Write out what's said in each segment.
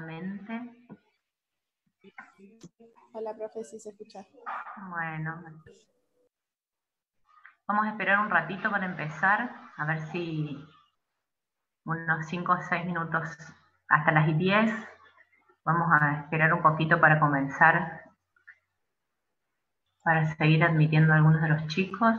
Mente. Hola, profe, sí se escucha. Bueno, vamos a esperar un ratito para empezar, a ver si unos 5 o 6 minutos, hasta las 10, vamos a esperar un poquito para comenzar, para seguir admitiendo a algunos de los chicos.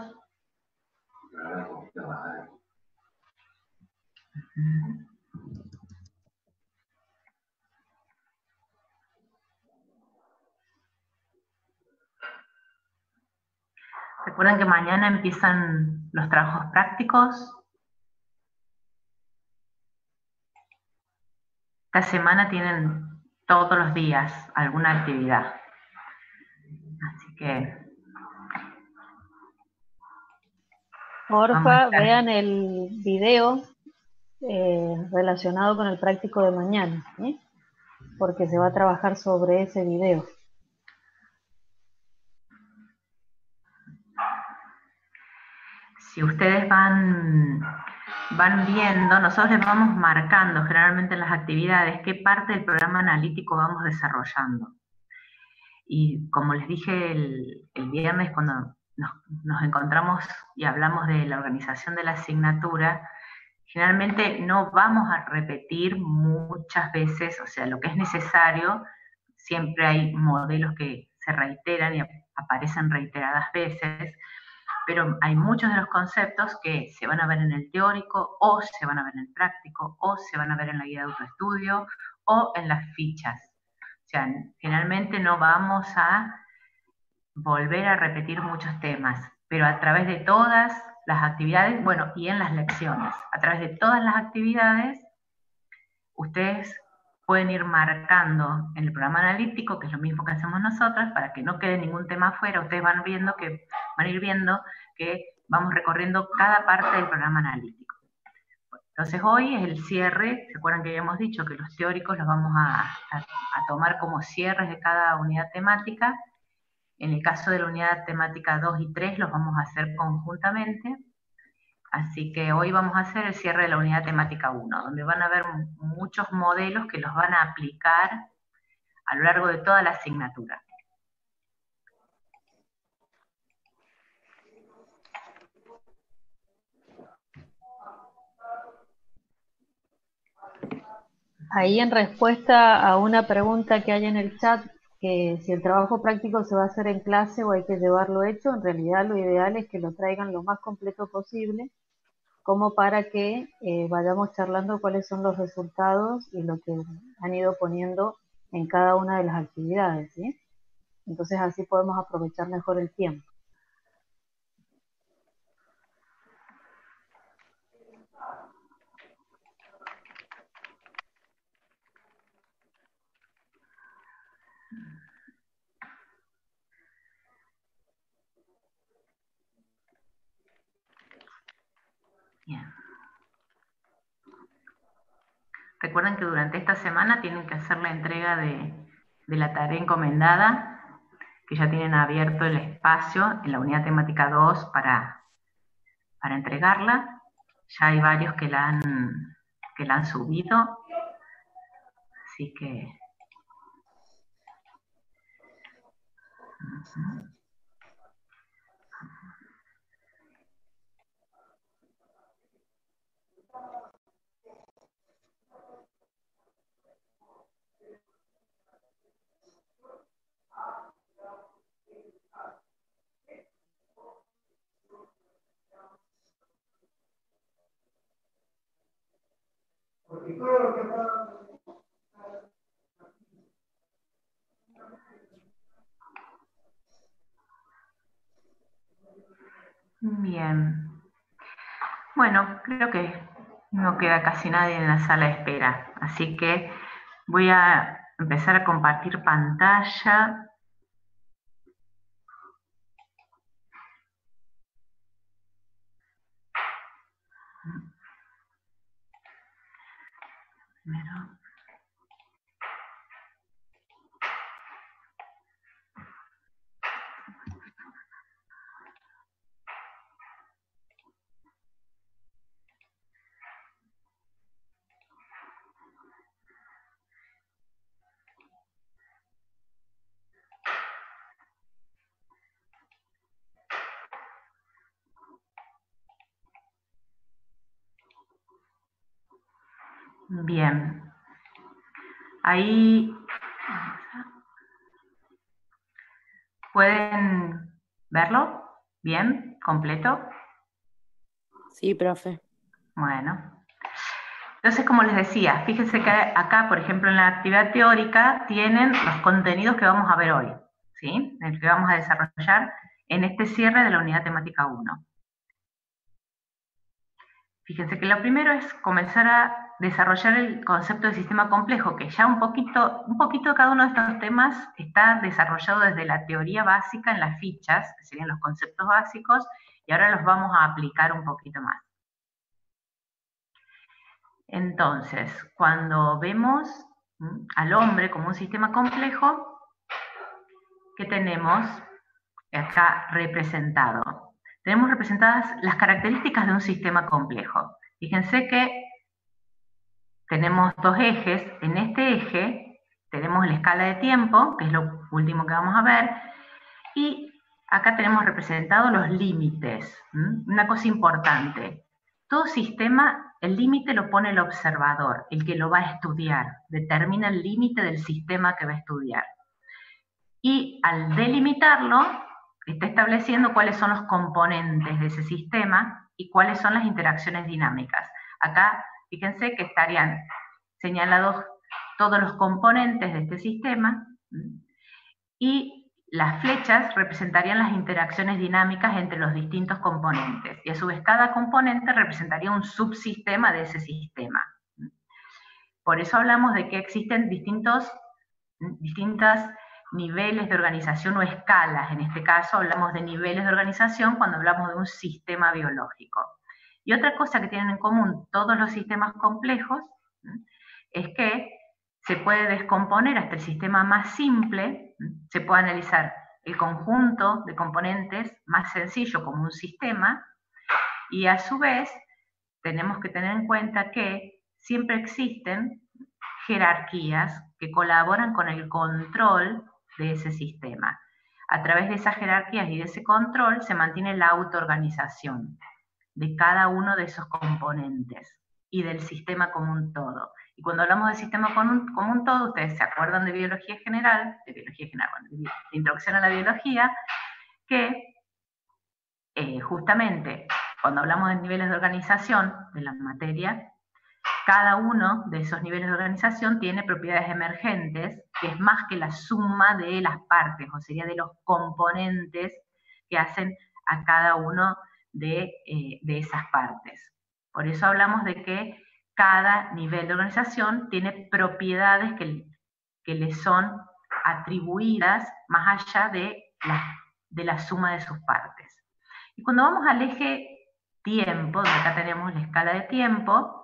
Recuerden que mañana empiezan los trabajos prácticos. Esta semana tienen todos los días alguna actividad. Así que... Porfa, vean el video relacionado con el práctico de mañana, ¿sí? Porque se va a trabajar sobre ese video. Si ustedes van viendo, nosotros les vamos marcando generalmente en las actividades qué parte del programa analítico vamos desarrollando. Y como les dije el viernes cuando nos encontramos y hablamos de la organización de la asignatura, generalmente no vamos a repetir muchas veces, o sea, lo que es necesario, siempre hay modelos que se reiteran y aparecen reiteradas veces, pero hay muchos de los conceptos que se van a ver en el teórico, o se van a ver en el práctico, o se van a ver en la guía de autoestudio, o en las fichas. O sea, generalmente no vamos a volver a repetir muchos temas, pero a través de todas las actividades, bueno, y en las lecciones, a través de todas las actividades, ustedes pueden ir marcando en el programa analítico, que es lo mismo que hacemos nosotros, para que no quede ningún tema afuera. Ustedes van a ir viendo que vamos recorriendo cada parte del programa analítico. Entonces hoy es el cierre. ¿Se acuerdan que habíamos dicho que los teóricos los vamos a tomar como cierres de cada unidad temática? En el caso de la unidad temática 2 y 3 los vamos a hacer conjuntamente. Así que hoy vamos a hacer el cierre de la unidad temática 1, donde van a ver muchos modelos que los van a aplicar a lo largo de toda la asignatura. Ahí en respuesta a una pregunta que hay en el chat, que si el trabajo práctico se va a hacer en clase o hay que llevarlo hecho, en realidad lo ideal es que lo traigan lo más completo posible, como para que vayamos charlando cuáles son los resultados y lo que han ido poniendo en cada una de las actividades, ¿sí? Entonces así podemos aprovechar mejor el tiempo. Bien. Recuerden que durante esta semana tienen que hacer la entrega de la tarea encomendada, que ya tienen abierto el espacio en la unidad temática 2 para entregarla. Ya hay varios que la han subido, así que... Bien. Bueno, creo que no queda casi nadie en la sala de espera, así que voy a empezar a compartir pantalla. Primero. Bien. Ahí pueden verlo bien, completo. Sí, profe. Bueno. Entonces, como les decía, fíjense que acá, por ejemplo, en la actividad teórica, tienen los contenidos que vamos a ver hoy, ¿sí? El que vamos a desarrollar en este cierre de la unidad temática 1. Fíjense que lo primero es comenzar a desarrollar el concepto de sistema complejo, que ya un poquito de cada uno de estos temas está desarrollado desde la teoría básica en las fichas, que serían los conceptos básicos, y ahora los vamos a aplicar un poquito más. Entonces, cuando vemos al hombre como un sistema complejo, ¿qué tenemos acá representado? Tenemos representadas las características de un sistema complejo. Fíjense que tenemos dos ejes. En este eje tenemos la escala de tiempo, que es lo último que vamos a ver, y acá tenemos representados los límites. Una cosa importante, todo sistema, el límite lo pone el observador, el que lo va a estudiar, determina el límite del sistema que va a estudiar. Y al delimitarlo, está estableciendo cuáles son los componentes de ese sistema y cuáles son las interacciones dinámicas. Acá, fíjense que estarían señalados todos los componentes de este sistema y las flechas representarían las interacciones dinámicas entre los distintos componentes y a su vez cada componente representaría un subsistema de ese sistema. Por eso hablamos de que existen distintos niveles de organización o escalas. En este caso hablamos de niveles de organización cuando hablamos de un sistema biológico. Y otra cosa que tienen en común todos los sistemas complejos es que se puede descomponer hasta el sistema más simple, se puede analizar el conjunto de componentes más sencillo como un sistema, y a su vez tenemos que tener en cuenta que siempre existen jerarquías que colaboran con el control de ese sistema. A través de esas jerarquías y de ese control se mantiene la autoorganización de cada uno de esos componentes y del sistema como un todo. Y cuando hablamos del sistema como un todo, ustedes se acuerdan de biología general, de introducción a la biología, que justamente cuando hablamos de niveles de organización de la materia, cada uno de esos niveles de organización tiene propiedades emergentes, que es más que la suma de las partes, o sería de los componentes que hacen a cada uno de esas partes. Por eso hablamos de que cada nivel de organización tiene propiedades que le son atribuidas más allá de la suma de sus partes. Y cuando vamos al eje tiempo, donde acá tenemos la escala de tiempo,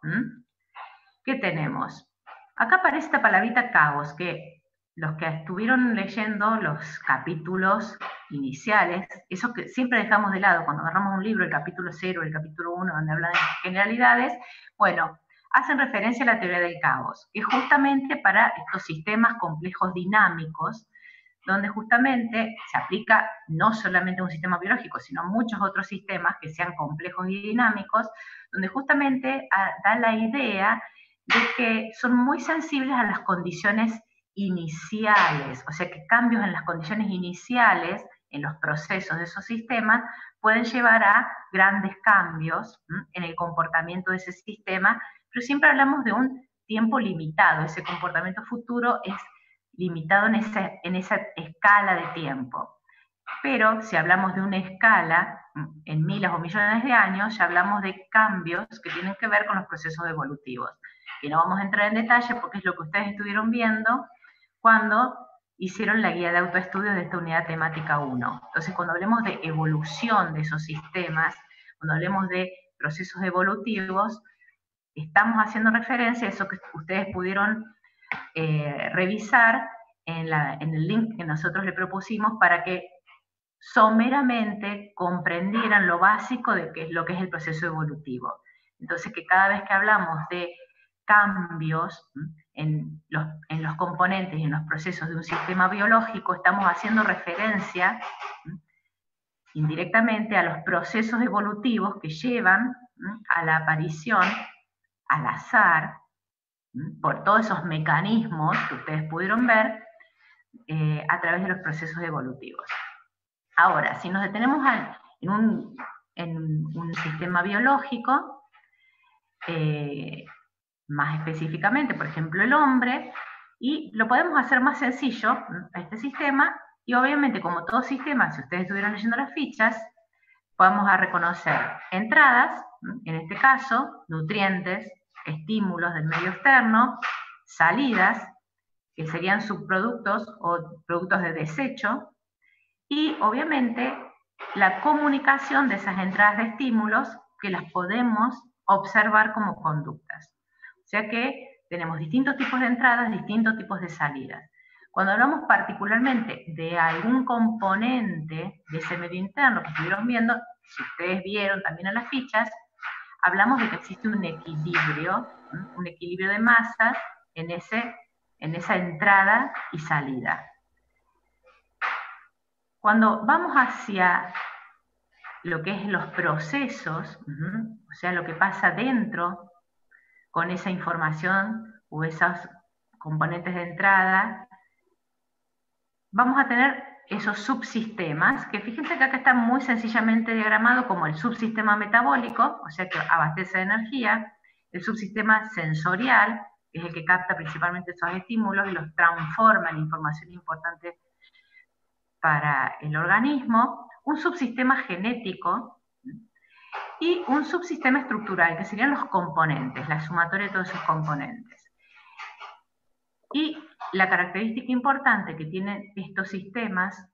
¿qué tenemos? Acá aparece esta palabrita caos, que los que estuvieron leyendo los capítulos iniciales, eso que siempre dejamos de lado cuando agarramos un libro, el capítulo 0, el capítulo 1, donde hablan de generalidades, bueno, hacen referencia a la teoría del caos, que es justamente para estos sistemas complejos dinámicos, donde justamente se aplica no solamente a un sistema biológico, sino a muchos otros sistemas que sean complejos y dinámicos, donde justamente da la idea de que son muy sensibles a las condiciones iniciales, o sea que cambios en las condiciones iniciales, en los procesos de esos sistemas, pueden llevar a grandes cambios en el comportamiento de ese sistema, pero siempre hablamos de un tiempo limitado, ese comportamiento futuro es limitado en esa escala de tiempo. Pero si hablamos de una escala en miles o millones de años, ya hablamos de cambios que tienen que ver con los procesos evolutivos. Y no vamos a entrar en detalle porque es lo que ustedes estuvieron viendo cuando hicieron la guía de autoestudios de esta unidad temática 1. Entonces, cuando hablemos de evolución de esos sistemas, cuando hablemos de procesos evolutivos, estamos haciendo referencia a eso que ustedes pudieron revisar en el link que nosotros le propusimos para que someramente comprendieran lo básico de qué es lo que es el proceso evolutivo. Entonces, que cada vez que hablamos de cambios en los componentes y en los procesos de un sistema biológico, estamos haciendo referencia indirectamente a los procesos evolutivos que llevan a la aparición al azar por todos esos mecanismos que ustedes pudieron ver a través de los procesos evolutivos. Ahora, si nos detenemos en un sistema biológico, más específicamente, por ejemplo, el hombre, y lo podemos hacer más sencillo, este sistema, y obviamente como todo sistema, si ustedes estuvieron leyendo las fichas, vamos a reconocer entradas, en este caso, nutrientes, estímulos del medio externo, salidas, que serían subproductos o productos de desecho, y obviamente la comunicación de esas entradas de estímulos que las podemos observar como conductas. O sea que tenemos distintos tipos de entradas, distintos tipos de salidas. Cuando hablamos particularmente de algún componente de ese medio interno que estuvieron viendo, si ustedes vieron también en las fichas, hablamos de que existe un equilibrio de masas en esa entrada y salida. Cuando vamos hacia lo que es los procesos, o sea, lo que pasa dentro con esa información o esos componentes de entrada, vamos a tener esos subsistemas, que fíjense que acá está muy sencillamente diagramado como el subsistema metabólico, o sea que abastece de energía, el subsistema sensorial, que es el que capta principalmente esos estímulos y los transforma en información importante para el organismo, un subsistema genético y un subsistema estructural, que serían los componentes, la sumatoria de todos esos componentes. Y la característica importante que tienen estos sistemas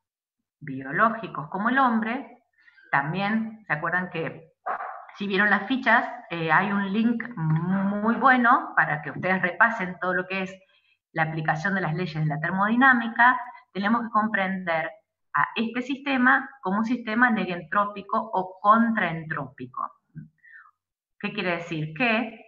biológicos como el hombre, también, ¿se acuerdan que si vieron las fichas, hay un link muy bueno para que ustedes repasen todo lo que es la aplicación de las leyes de la termodinámica? Tenemos que comprender a este sistema como un sistema negentrópico o contraentrópico. ¿Qué quiere decir? Que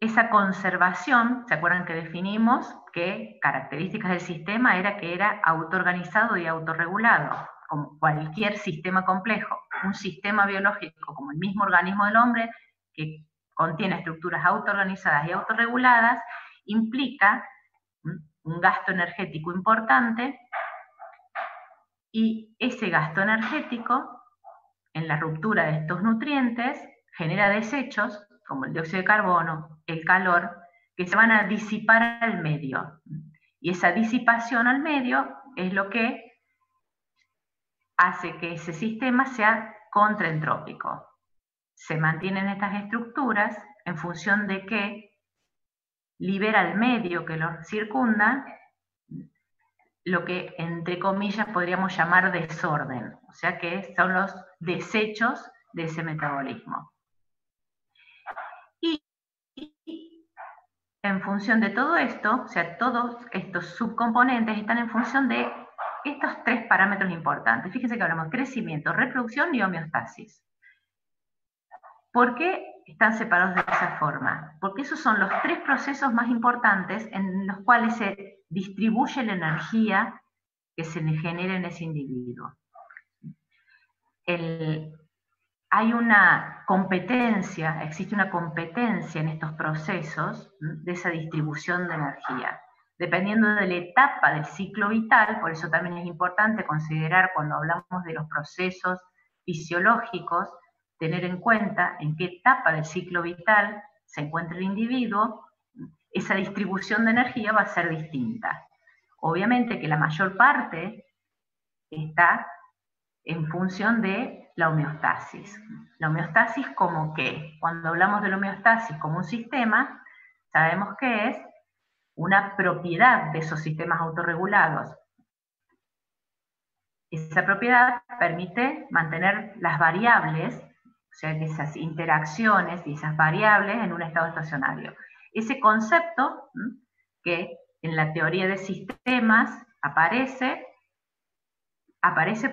esa conservación, ¿se acuerdan que definimos que características del sistema era que era autoorganizado y autorregulado, como cualquier sistema complejo? Un sistema biológico como el mismo organismo del hombre, que contiene estructuras autoorganizadas y autorreguladas, implica un gasto energético importante, y ese gasto energético en la ruptura de estos nutrientes genera desechos como el dióxido de carbono, el calor, que se van a disipar al medio. Y esa disipación al medio es lo que hace que ese sistema sea contraentrópico. Se mantienen estas estructuras en función de que libera el medio que los circunda lo que, entre comillas, podríamos llamar desorden, o sea que son los desechos de ese metabolismo. Y en función de todo esto, o sea, todos estos subcomponentes están en función de estos tres parámetros importantes. Fíjense que hablamos de crecimiento, reproducción y homeostasis. ¿Por qué están separados de esa forma? Porque esos son los tres procesos más importantes en los cuales se distribuye la energía que se genera en ese individuo. Hay una competencia, existe una competencia en estos procesos de esa distribución de energía. Dependiendo de la etapa del ciclo vital, por eso también es importante considerar cuando hablamos de los procesos fisiológicos, tener en cuenta en qué etapa del ciclo vital se encuentra el individuo, esa distribución de energía va a ser distinta. Obviamente que la mayor parte está en función de la homeostasis. La homeostasis como que, cuando hablamos de la homeostasis como un sistema, sabemos que es una propiedad de esos sistemas autorregulados. Esa propiedad permite mantener las variables, o sea, esas interacciones y esas variables en un estado estacionario. Ese concepto, que en la teoría de sistemas aparece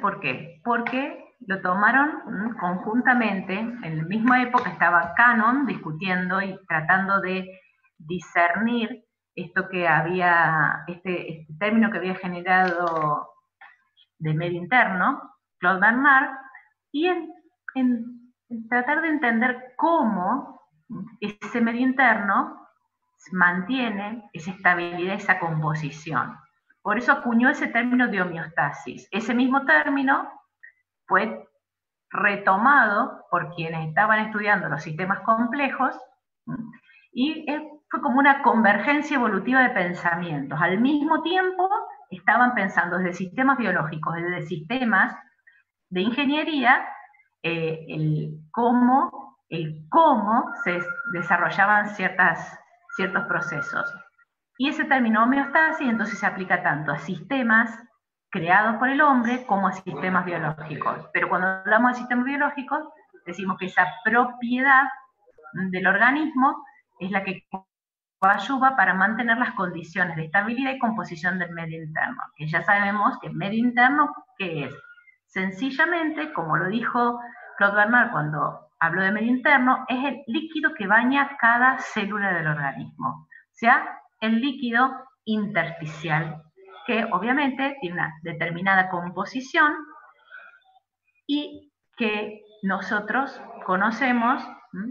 ¿por qué? Porque lo tomaron conjuntamente, en la misma época estaba Cannon discutiendo y tratando de discernir esto que había, este término que había generado de medio interno, Claude Bernard, y en tratar de entender cómo ese medio interno mantiene esa estabilidad, esa composición. Por eso acuñó ese término de homeostasis. Ese mismo término fue retomado por quienes estaban estudiando los sistemas complejos y fue como una convergencia evolutiva de pensamientos. Al mismo tiempo estaban pensando desde sistemas biológicos, desde sistemas de ingeniería, el cómo se desarrollaban ciertos procesos. Y ese término homeostasis entonces se aplica tanto a sistemas creados por el hombre como a sistemas biológicos. Pero cuando hablamos de sistemas biológicos, decimos que esa propiedad del organismo es la que ayuda para mantener las condiciones de estabilidad y composición del medio interno. Que ya sabemos que el medio interno, ¿qué es? Sencillamente, como lo dijo Claude Bernard cuando habló de medio interno, es el líquido que baña cada célula del organismo. O sea, el líquido intersticial, que obviamente tiene una determinada composición y que nosotros conocemos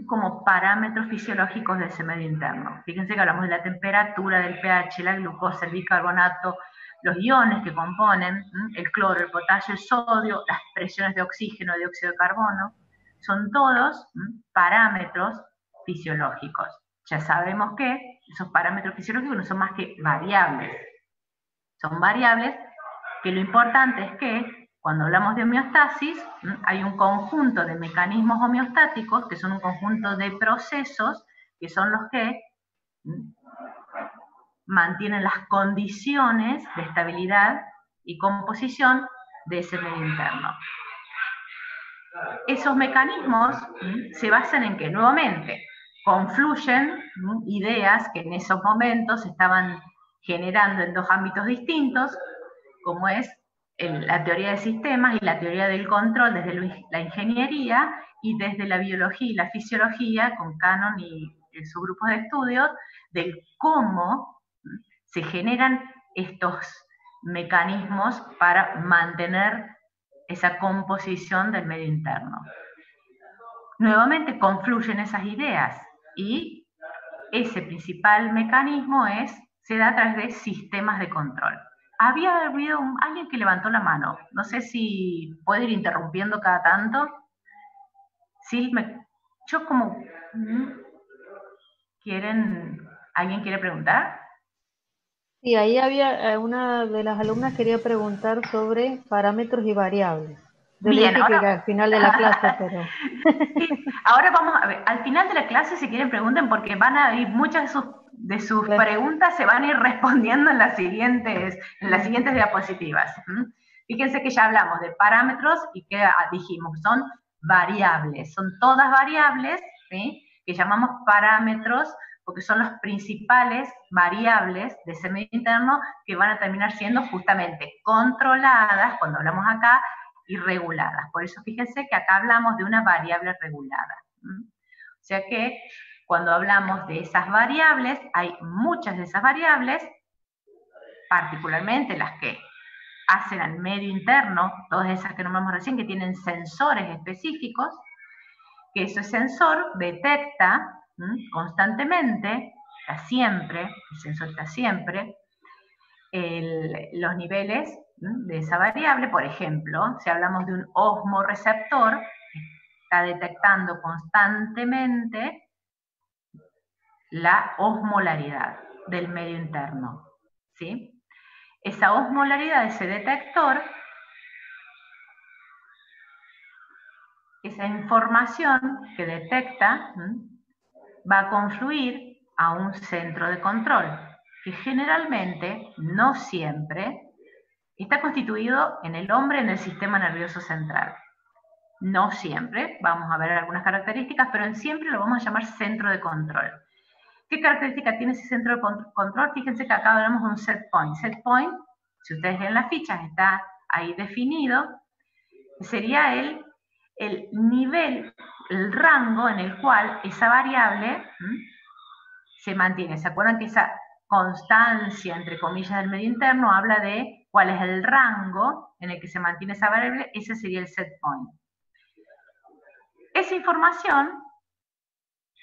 como parámetros fisiológicos de ese medio interno. Fíjense que hablamos de la temperatura, del pH, la glucosa, el bicarbonato, los iones que componen, el cloro, el potasio, el sodio, las presiones de oxígeno, dióxido de carbono, son todos parámetros fisiológicos. Ya sabemos que esos parámetros fisiológicos no son más que variables. Son variables que lo importante es que cuando hablamos de homeostasis, hay un conjunto de mecanismos homeostáticos, que son un conjunto de procesos, que son los que mantienen las condiciones de estabilidad y composición de ese medio interno. Esos mecanismos se basan en que, nuevamente, confluyen ideas que en esos momentos se estaban generando en dos ámbitos distintos, como es la teoría de sistemas y la teoría del control desde la ingeniería y desde la biología y la fisiología con Cannon y sus grupos de estudio del cómo se generan estos mecanismos para mantener esa composición del medio interno. Nuevamente confluyen esas ideas y ese principal mecanismo se da a través de sistemas de control. Había habido alguien que levantó la mano. No sé si puedo ir interrumpiendo cada tanto. Sí, yo como... ¿Alguien quiere preguntar? Sí, ahí había una de las alumnas quería preguntar sobre parámetros y variables. Yo le Bien, dije ahora... que al final de la clase, pero... Sí, ahora vamos a ver, al final de la clase si quieren pregunten porque van a ir muchas de sus preguntas se van a ir respondiendo en las siguientes diapositivas. Fíjense que ya hablamos de parámetros y que dijimos, son variables, son todas variables, ¿sí? Que llamamos parámetros porque son las principales variables de ese medio interno que van a terminar siendo justamente controladas, cuando hablamos acá, y reguladas. Por eso fíjense que acá hablamos de una variable regulada. O sea que cuando hablamos de esas variables, hay muchas de esas variables, particularmente las que hacen al medio interno, todas esas que nombramos recién, que tienen sensores específicos, que ese sensor detecta constantemente, está siempre, el sensor está siempre, los niveles de esa variable. Por ejemplo, si hablamos de un osmoreceptor, está detectando constantemente la osmolaridad del medio interno, ¿sí? Esa osmolaridad de ese detector, esa información que detecta, va a confluir a un centro de control, que generalmente, no siempre, está constituido en el hombre en el sistema nervioso central. No siempre, vamos a ver algunas características, pero siempre lo vamos a llamar centro de control. ¿Qué característica tiene ese centro de control? Fíjense que acá hablamos de un set point. Set point, si ustedes leen las fichas, está ahí definido, sería el nivel, el rango en el cual esa variable se mantiene. ¿Se acuerdan que esa constancia, entre comillas, del medio interno habla de cuál es el rango en el que se mantiene esa variable? Ese sería el set point. Esa información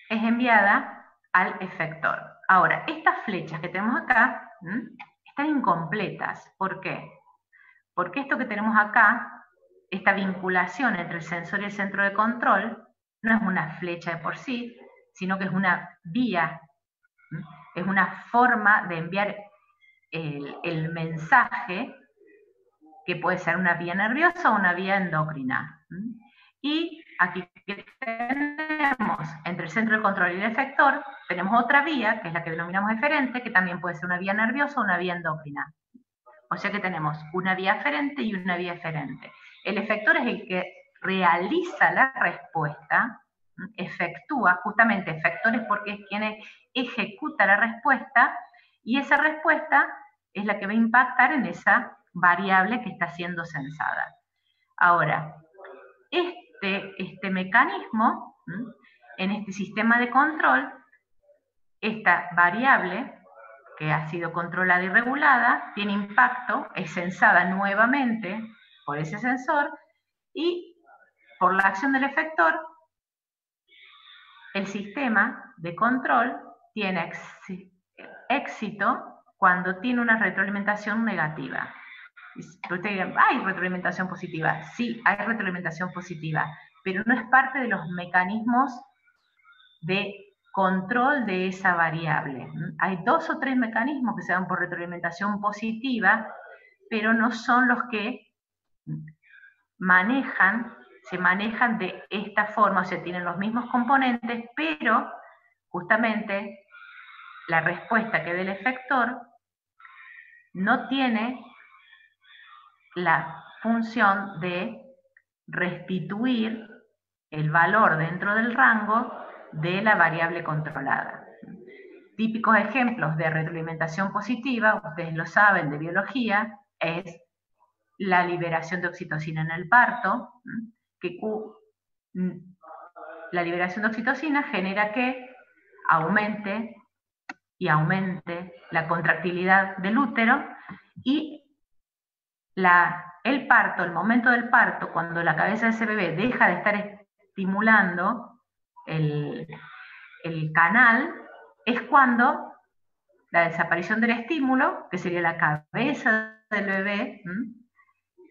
es enviada al efector. Ahora, estas flechas que tenemos acá están incompletas. ¿Por qué? Porque esto que tenemos acá, esta vinculación entre el sensor y el centro de control, no es una flecha de por sí, sino que es una vía, es una forma de enviar el mensaje, que puede ser una vía nerviosa o una vía endocrina. Y aquí que tenemos entre el centro de control y el efector, tenemos otra vía, que es la que denominamos eferente, que también puede ser una vía nerviosa o una vía endocrina. O sea que tenemos una vía aferente y una vía eferente. El efector es el que realiza la respuesta, efectúa, justamente efector es porque es quien ejecuta la respuesta, y esa respuesta es la que va a impactar en esa variable que está siendo censada. Ahora, este mecanismo, en este sistema de control, esta variable que ha sido controlada y regulada, tiene impacto, es censada nuevamente por ese sensor, y por la acción del efector, el sistema de control tiene éxito cuando tiene una retroalimentación negativa. Ustedes dirán, ¿hay retroalimentación positiva? Sí, hay retroalimentación positiva, pero no es parte de los mecanismos de control de esa variable. Hay 2 o 3 mecanismos que se dan por retroalimentación positiva, pero no son los que se manejan de esta forma, o sea, tienen los mismos componentes, pero justamente la respuesta que dé el efector no tiene la función de restituir el valor dentro del rango de la variable controlada. Típicos ejemplos de retroalimentación positiva, ustedes lo saben de biología, es la liberación de oxitocina en el parto, que la liberación de oxitocina genera que aumente la contractilidad del útero, y el parto, el momento del parto, cuando la cabeza de ese bebé deja de estar estimulando el canal, es cuando la desaparición del estímulo, que sería la cabeza del bebé,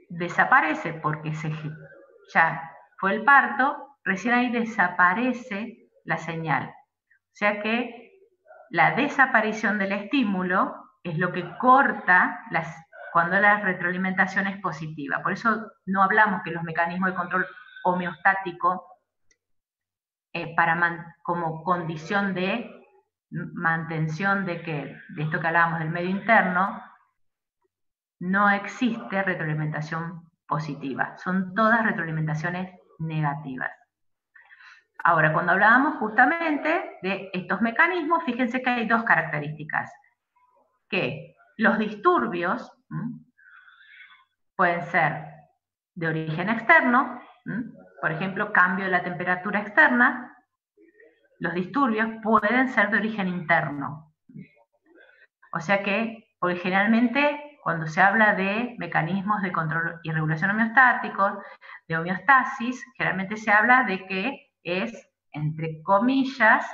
desaparece porque ya fue el parto, recién ahí desaparece la señal. O sea que la desaparición del estímulo es lo que corta cuando la retroalimentación es positiva. Por eso no hablamos que los mecanismos de control homeostático como condición de mantención de esto que hablábamos del medio interno, no existe retroalimentación positiva, son todas retroalimentaciones negativas. Ahora, cuando hablábamos justamente de estos mecanismos, fíjense que hay 2 características, que los disturbios pueden ser de origen externo, por ejemplo, cambio de la temperatura externa. Los disturbios pueden ser de origen interno. O sea que, porque generalmente, cuando se habla de mecanismos de control y regulación homeostáticos, de homeostasis, generalmente se habla de que es, entre comillas,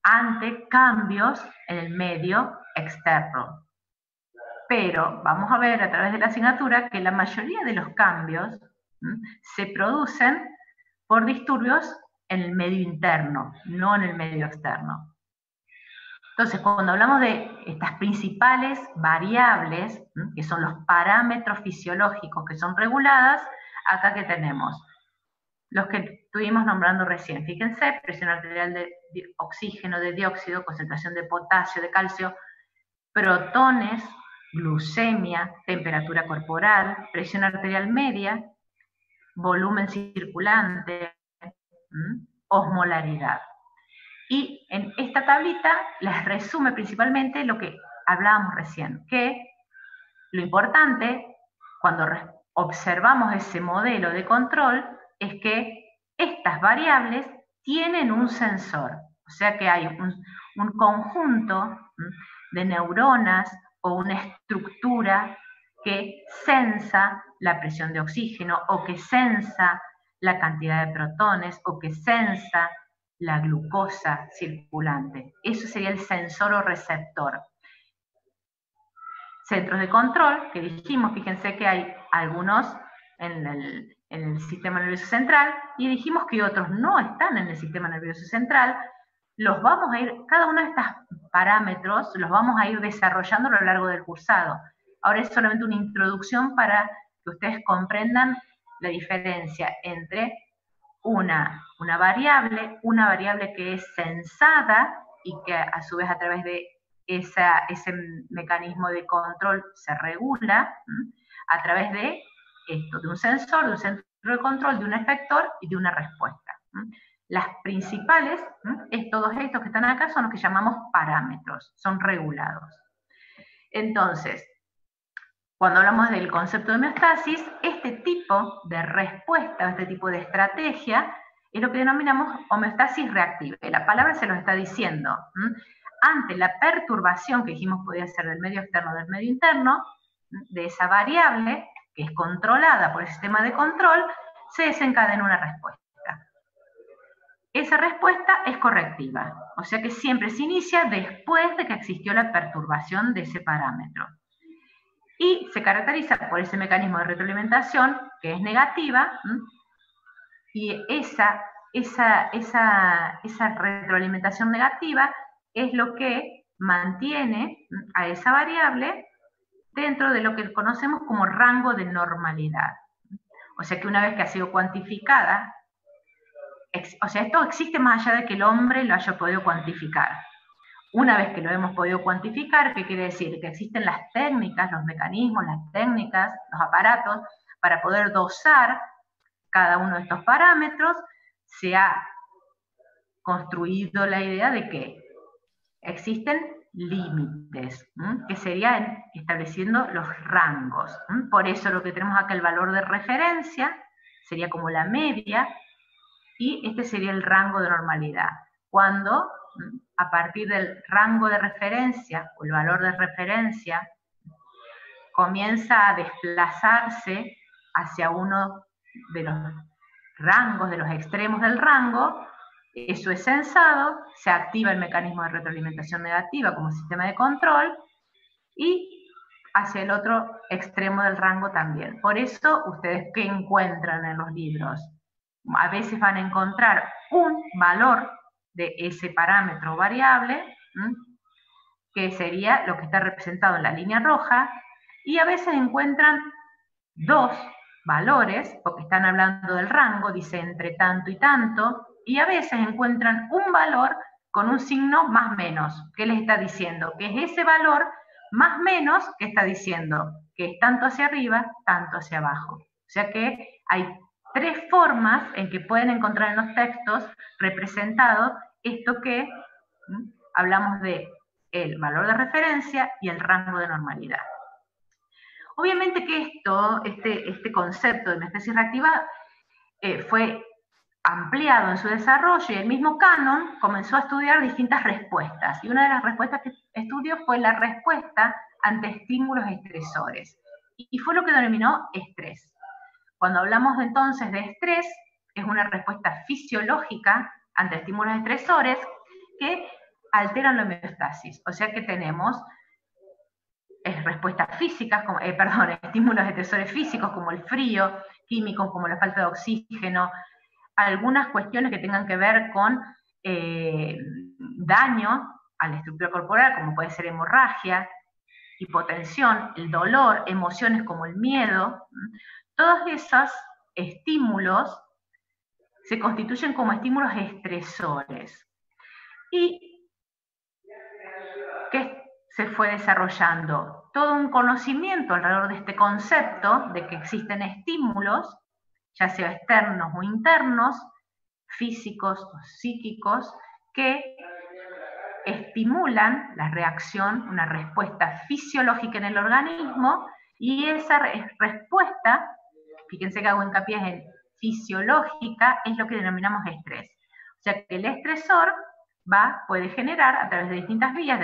ante cambios en el medio externo. Pero vamos a ver a través de la asignatura que la mayoría de los cambios se producen por disturbios en el medio interno, no en el medio externo. Entonces, cuando hablamos de estas principales variables, que son los parámetros fisiológicos que son reguladas, acá que tenemos los que estuvimos nombrando recién. Fíjense, presión arterial de oxígeno, de dióxido, concentración de potasio, de calcio, protones, glucemia, temperatura corporal, presión arterial media, volumen circulante, osmolaridad. Y en esta tablita les resume principalmente lo que hablábamos recién, que lo importante cuando observamos ese modelo de control es que estas variables tienen un sensor, o sea que hay un conjunto de neuronas o una estructura que sensa la presión de oxígeno, o que sensa la cantidad de protones, o que sensa la glucosa circulante. Eso sería el sensor o receptor. Centros de control, que dijimos, fíjense que hay algunos en el sistema nervioso central, y dijimos que otros no están en el sistema nervioso central. Los vamos a ir, cada uno de estos parámetros los vamos a ir desarrollando a lo largo del cursado. Ahora es solamente una introducción para que ustedes comprendan la diferencia entre una variable que es sensada y que a su vez a través de ese mecanismo de control se regula a través de esto, de un sensor, de un centro de control, de un efector y de una respuesta. Las principales, todos estos que están acá, son los que llamamos parámetros, son regulados. Entonces, cuando hablamos del concepto de homeostasis, este tipo de respuesta, este tipo de estrategia, es lo que denominamos homeostasis reactiva. La palabra se los está diciendo. Ante la perturbación que dijimos podía ser del medio externo o del medio interno, de esa variable, que es controlada por el sistema de control, se desencadena una respuesta. Esa respuesta es correctiva, o sea que siempre se inicia después de que existió la perturbación de ese parámetro. Y se caracteriza por ese mecanismo de retroalimentación que es negativa, y esa retroalimentación negativa es lo que mantiene a esa variable dentro de lo que conocemos como rango de normalidad. O sea que una vez que ha sido cuantificada, o sea, esto existe más allá de que el hombre lo haya podido cuantificar. Una vez que lo hemos podido cuantificar, ¿qué quiere decir? Que existen las técnicas, los mecanismos, las técnicas, los aparatos para poder dosar cada uno de estos parámetros. Se ha construido la idea de que existen límites, que serían estableciendo los rangos. Por eso lo que tenemos acá, el valor de referencia, sería como la media, y este sería el rango de normalidad. Cuando a partir del rango de referencia o el valor de referencia comienza a desplazarse hacia uno de los rangos, de los extremos del rango, eso es sensado, se activa el mecanismo de retroalimentación negativa como sistema de control y hacia el otro extremo del rango también. Por eso, ustedes, ¿qué encuentran en los libros? A veces van a encontrar un valor de ese parámetro variable, que sería lo que está representado en la línea roja, y a veces encuentran dos valores, porque están hablando del rango, dice entre tanto y tanto, y a veces encuentran un valor con un signo más menos. ¿Qué les está diciendo? Que es ese valor más menos que está diciendo que es tanto hacia arriba, tanto hacia abajo. O sea que hay tres formas en que pueden encontrar en los textos representados esto que hablamos de el valor de referencia y el rango de normalidad. Obviamente que este concepto de homeostasis reactiva fue ampliado en su desarrollo y el mismo Cannon comenzó a estudiar distintas respuestas. Y una de las respuestas que estudió fue la respuesta ante estímulos estresores. Y fue lo que denominó estrés. Cuando hablamos entonces de estrés, es una respuesta fisiológica ante estímulos estresores que alteran la homeostasis. O sea que tenemos respuestas físicas, estímulos estresores físicos como el frío, químicos como la falta de oxígeno, algunas cuestiones que tengan que ver con daño a la estructura corporal, como puede ser hemorragia, hipotensión, el dolor, emociones como el miedo. Todos esos estímulos se constituyen como estímulos estresores. Y ¿qué se fue desarrollando? Todo un conocimiento alrededor de este concepto de que existen estímulos, ya sea externos o internos, físicos o psíquicos, que estimulan la reacción, una respuesta fisiológica en el organismo, y esa respuesta, fíjense que hago hincapié en fisiológica, es lo que denominamos estrés. O sea que el estresor puede generar a través de distintas vías.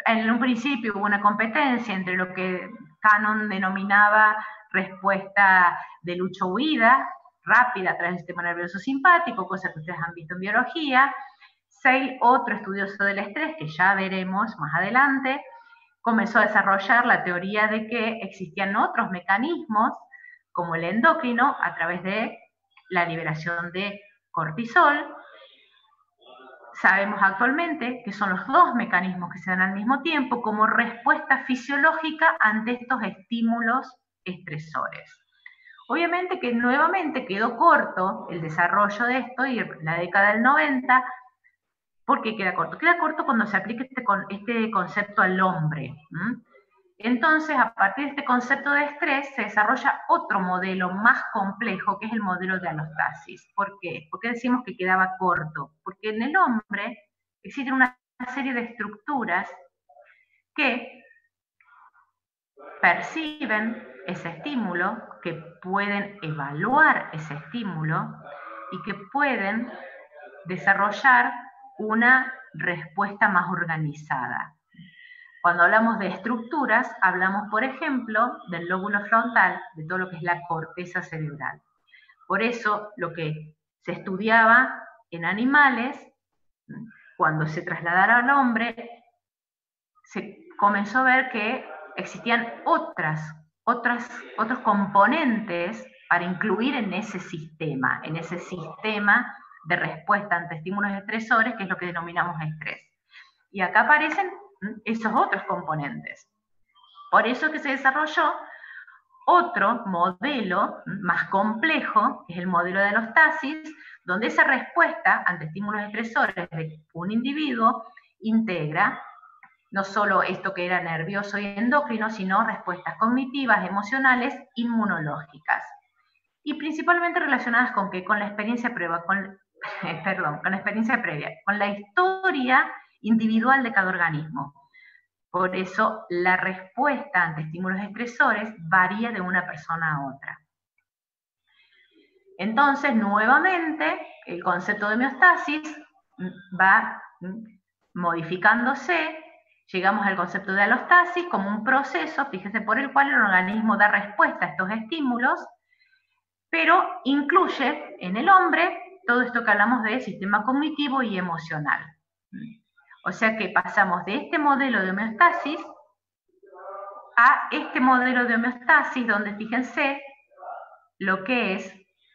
En un principio hubo una competencia entre lo que Cannon denominaba respuesta de lucha-huida, rápida a través del sistema nervioso simpático, cosa que ustedes han visto en biología. Seil, otro estudioso del estrés, que ya veremos más adelante, comenzó a desarrollar la teoría de que existían otros mecanismos, como el endocrino, a través de la liberación de cortisol. Sabemos actualmente que son los dos mecanismos que se dan al mismo tiempo como respuesta fisiológica ante estos estímulos estresores. Obviamente que nuevamente quedó corto el desarrollo de esto y en la década del 90. ¿Por qué queda corto? Queda corto cuando se aplica este concepto al hombre. Entonces, a partir de este concepto de estrés, se desarrolla otro modelo más complejo, que es el modelo de alostasis. ¿Por qué? ¿Por qué decimos que quedaba corto? Porque en el hombre existe una serie de estructuras que perciben ese estímulo, que pueden evaluar ese estímulo y que pueden desarrollar una respuesta más organizada. Cuando hablamos de estructuras, hablamos, por ejemplo, del lóbulo frontal, de todo lo que es la corteza cerebral. Por eso, lo que se estudiaba en animales, cuando se trasladaron al hombre, se comenzó a ver que existían otros componentes para incluir en ese sistema de respuesta ante estímulos estresores, que es lo que denominamos estrés. Y acá aparecen esos otros componentes. Por eso que se desarrolló otro modelo más complejo, que es el modelo de alostasis, donde esa respuesta ante estímulos estresores de un individuo integra no solo esto que era nervioso y endocrino, sino respuestas cognitivas, emocionales, inmunológicas. Y principalmente relacionadas con qué? Con la experiencia previa, con la historia individual de cada organismo. Por eso la respuesta ante estímulos estresores varía de una persona a otra. Entonces, nuevamente, el concepto de homeostasis va modificándose. Llegamos al concepto de alostasis como un proceso, fíjense, por el cual el organismo da respuesta a estos estímulos, pero incluye en el hombre todo esto que hablamos de sistema cognitivo y emocional. O sea que pasamos de este modelo de homeostasis a este modelo de homeostasis donde, fíjense, lo que es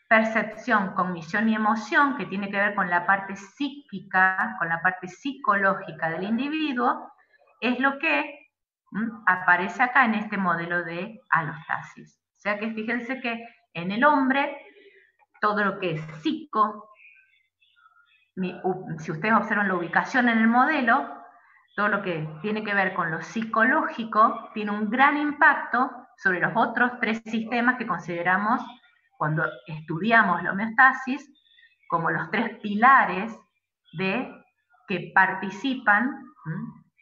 percepción, cognición y emoción, que tiene que ver con la parte psíquica, con la parte psicológica del individuo, es lo que aparece acá en este modelo de alostasis. O sea que fíjense que en el hombre, todo lo que es psico, si ustedes observan la ubicación en el modelo, todo lo que tiene que ver con lo psicológico tiene un gran impacto sobre los otros tres sistemas que consideramos cuando estudiamos la homeostasis como los tres pilares que participan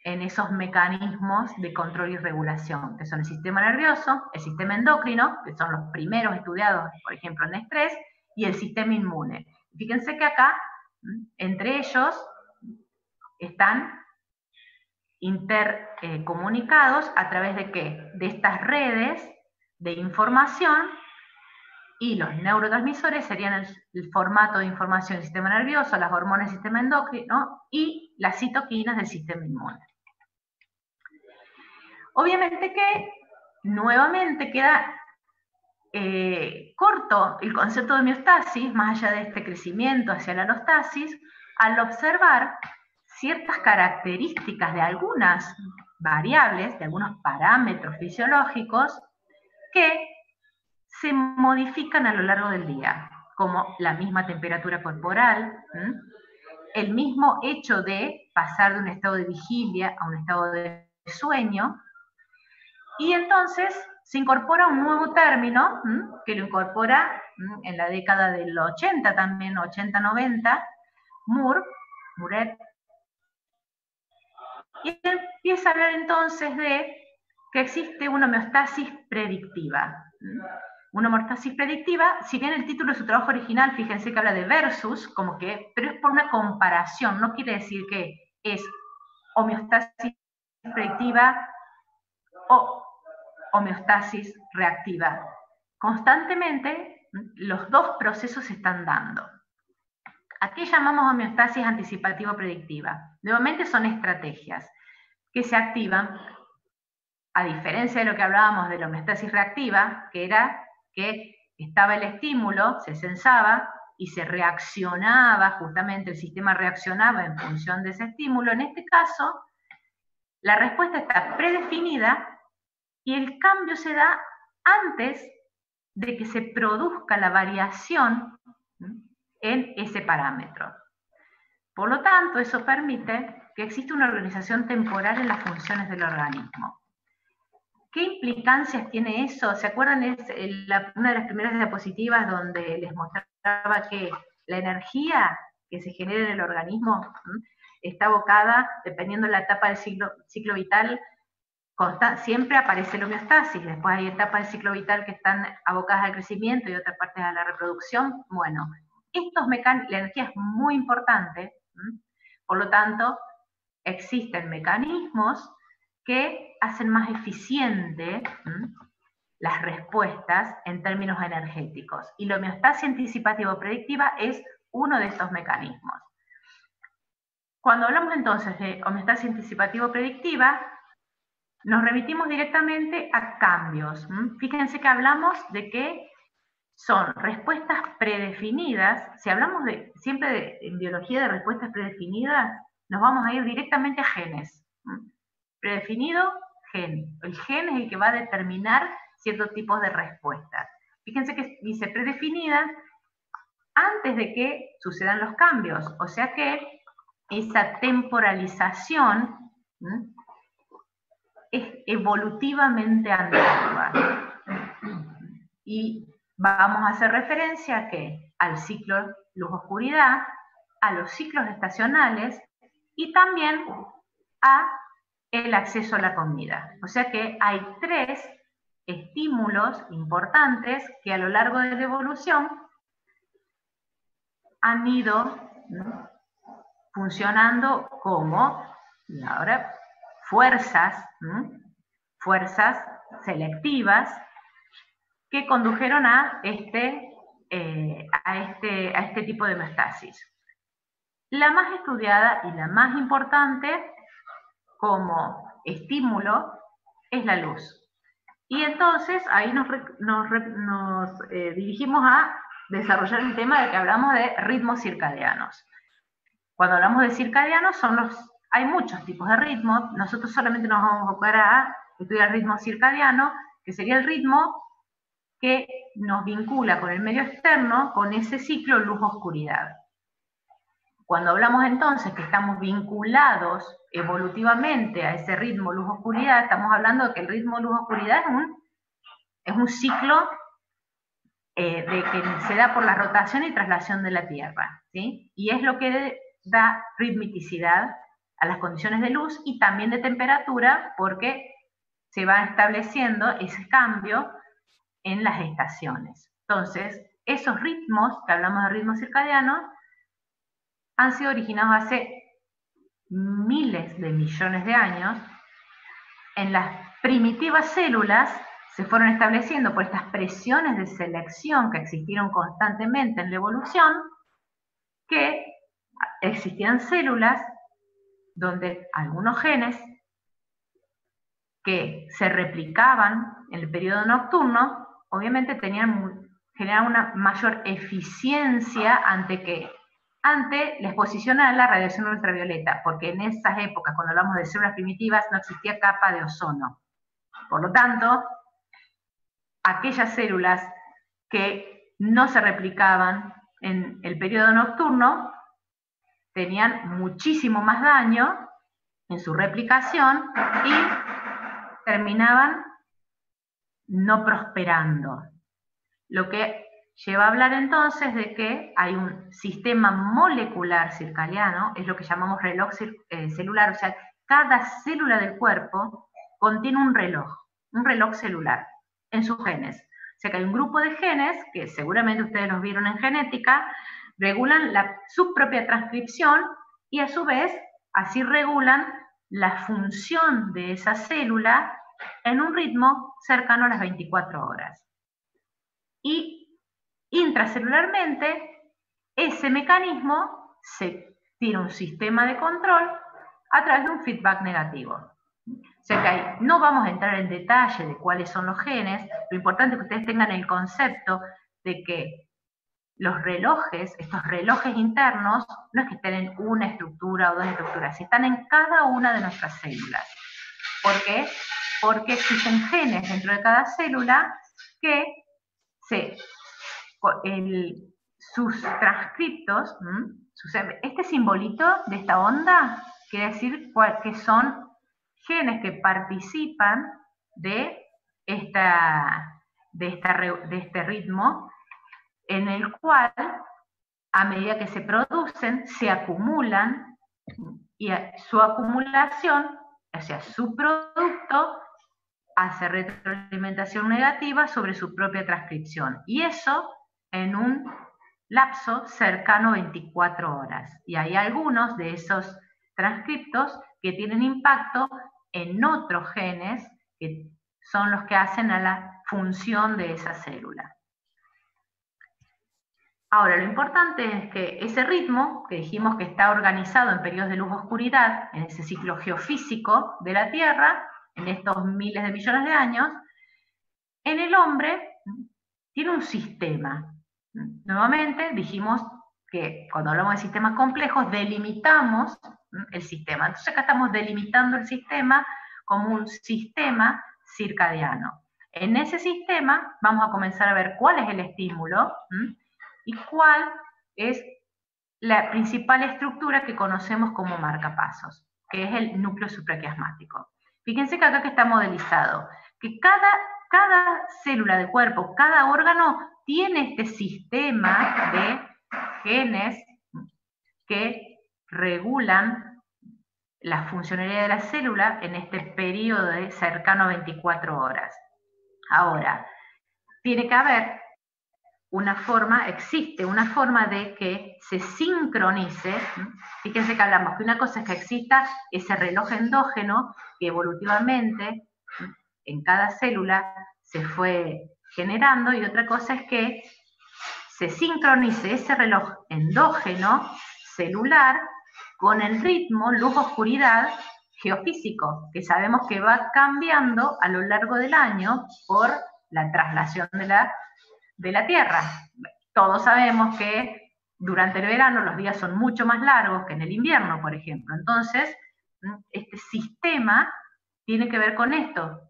en esos mecanismos de control y regulación, que son el sistema nervioso, el sistema endocrino, que son los primeros estudiados, por ejemplo, en estrés, y el sistema inmune. Fíjense que acá, entre ellos, están intercomunicados a través de ¿qué? De estas redes de información, y los neurotransmisores serían el formato de información del sistema nervioso, las hormonas del sistema endocrino y las citoquinas del sistema inmune. Obviamente que nuevamente queda corto el concepto de homeostasis, más allá de este crecimiento hacia la alostasis, al observar ciertas características de algunas variables, de algunos parámetros fisiológicos que se modifican a lo largo del día, como la misma temperatura corporal, el mismo hecho de pasar de un estado de vigilia a un estado de sueño, y entonces se incorpora un nuevo término, que lo incorpora en la década del 80 también, 80-90, Muret, y empieza a hablar entonces de que existe una homeostasis predictiva. Una homeostasis predictiva, si bien el título de su trabajo original, fíjense que habla de versus, pero es por una comparación, no quiere decir que es homeostasis predictiva o homeostasis reactiva. Constantemente los dos procesos se están dando. ¿A qué llamamos homeostasis anticipativa-predictiva? Nuevamente son estrategias que se activan, a diferencia de lo que hablábamos de la homeostasis reactiva, que era que estaba el estímulo, se sensaba y se reaccionaba, justamente el sistema reaccionaba en función de ese estímulo. En este caso, la respuesta está predefinida y el cambio se da antes de que se produzca la variación en ese parámetro. Por lo tanto, eso permite que exista una organización temporal en las funciones del organismo. ¿Qué implicancias tiene eso? ¿Se acuerdan? Es una de las primeras diapositivas donde les mostraba que la energía que se genera en el organismo está abocada, dependiendo de la etapa del ciclo vital, siempre aparece la homeostasis. Después hay etapas del ciclo vital que están abocadas al crecimiento y otras partes a la reproducción. Bueno, la energía es muy importante, por lo tanto, existen mecanismos que hacen más eficiente las respuestas en términos energéticos. Y la homeostasis anticipativa-predictiva es uno de estos mecanismos. Cuando hablamos entonces de homeostasis anticipativa-predictiva, nos remitimos directamente a cambios. Fíjense que hablamos de que son respuestas predefinidas. Si hablamos siempre en biología de respuestas predefinidas, nos vamos a ir directamente a genes. Predefinido, gen. El gen es el que va a determinar ciertos tipos de respuestas. Fíjense que dice predefinida antes de que sucedan los cambios. O sea que esa temporalización es evolutivamente antigua. Y vamos a hacer referencia a ¿qué? Al ciclo luz-oscuridad, a los ciclos estacionales y también a el acceso a la comida. O sea que hay 3 estímulos importantes que a lo largo de la evolución han ido funcionando como, y ahora, fuerzas selectivas que condujeron a este tipo de homeostasis. La más estudiada y la más importante como estímulo es la luz. Y entonces ahí nos dirigimos a desarrollar el tema de que hablamos de ritmos circadianos. Cuando hablamos de circadianos hay muchos tipos de ritmos. Nosotros solamente nos vamos a enfocar a estudiar el ritmo circadiano, que sería el ritmo que nos vincula con el medio externo, con ese ciclo luz-oscuridad. Cuando hablamos entonces que estamos vinculados evolutivamente a ese ritmo luz-oscuridad, estamos hablando de que el ritmo luz-oscuridad es un ciclo de que se da por la rotación y traslación de la Tierra, ¿sí? Y es lo que da ritmicidad a las condiciones de luz y también de temperatura, porque se va estableciendo ese cambio en las estaciones. Entonces, esos ritmos, que hablamos de ritmos circadianos, han sido originados hace miles de millones de años. En las primitivas células se fueron estableciendo por estas presiones de selección que existieron constantemente en la evolución, que existían células donde algunos genes que se replicaban en el periodo nocturno, obviamente generaban una mayor eficiencia ante la exposición a la radiación ultravioleta, porque en esas épocas, cuando hablamos de células primitivas, no existía capa de ozono. Por lo tanto, aquellas células que no se replicaban en el periodo nocturno tenían muchísimo más daño en su replicación y terminaban no prosperando. Lo que lleva a hablar entonces de que hay un sistema molecular circadiano, es lo que llamamos reloj celular, o sea, cada célula del cuerpo contiene un reloj celular en sus genes. O sea que hay un grupo de genes, que seguramente ustedes los vieron en genética, regulan su propia transcripción y a su vez así regulan la función de esa célula en un ritmo cercano a las 24 horas. Y intracelularmente, ese mecanismo tiene un sistema de control a través de un feedback negativo. O sea que ahí no vamos a entrar en detalle de cuáles son los genes, lo importante es que ustedes tengan el concepto de que los relojes, estos relojes internos, no es que estén en una estructura o dos estructuras, están en cada una de nuestras células. ¿Por qué? Porque existen genes dentro de cada célula que sus transcriptos, este simbolito de esta onda quiere decir que son genes que participan de este ritmo, en el cual, a medida que se producen, se acumulan, y su acumulación, o sea, su producto, hace retroalimentación negativa sobre su propia transcripción. Y eso en un lapso cercano a 24 horas. Y hay algunos de esos transcriptos que tienen impacto en otros genes que son los que hacen a la función de esa célula. Ahora, lo importante es que ese ritmo, que dijimos que está organizado en periodos de luz-oscuridad, en ese ciclo geofísico de la Tierra, en estos miles de millones de años, en el hombre tiene un sistema. Nuevamente dijimos que cuando hablamos de sistemas complejos delimitamos el sistema. Entonces acá estamos delimitando el sistema como un sistema circadiano. En ese sistema vamos a comenzar a ver cuál es el estímulo y cuál es la principal estructura que conocemos como marcapasos, que es el núcleo supraquiasmático. Fíjense que acá que está modelizado, que cada célula del cuerpo, cada órgano tiene este sistema de genes que regulan la funcionalidad de la célula en este periodo de cercano a 24 horas. Ahora, tiene que haber existe una forma de que se sincronice. Fíjense que hablamos que una cosa es que exista ese reloj endógeno que evolutivamente en cada célula se fue generando, y otra cosa es que se sincronice ese reloj endógeno celular con el ritmo luz-oscuridad geofísico, que sabemos que va cambiando a lo largo del año por la traslación de la Tierra. Todos sabemos que durante el verano los días son mucho más largos que en el invierno, por ejemplo. Entonces, este sistema tiene que ver con esto,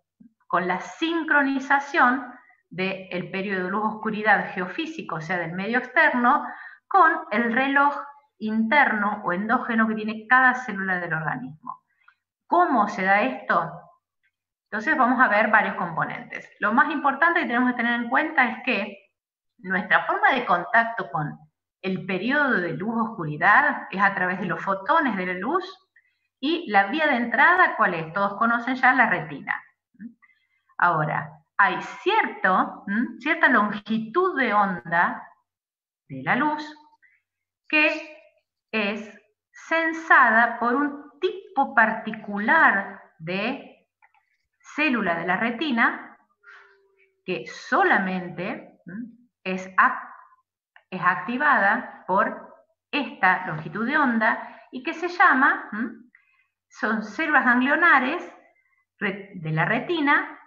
con la sincronización del periodo de luz-oscuridad geofísico, o sea, del medio externo, con el reloj interno o endógeno que tiene cada célula del organismo. ¿Cómo se da esto? Entonces vamos a ver varios componentes. Lo más importante que tenemos que tener en cuenta es que nuestra forma de contacto con el periodo de luz-oscuridad es a través de los fotones de la luz, y la vía de entrada, ¿cuál es? Todos conocen ya la retina. Ahora, hay cierta longitud de onda de la luz que es sensada por un tipo particular de célula de la retina que solamente es activada por esta longitud de onda y que se llama, son células ganglionares de la retina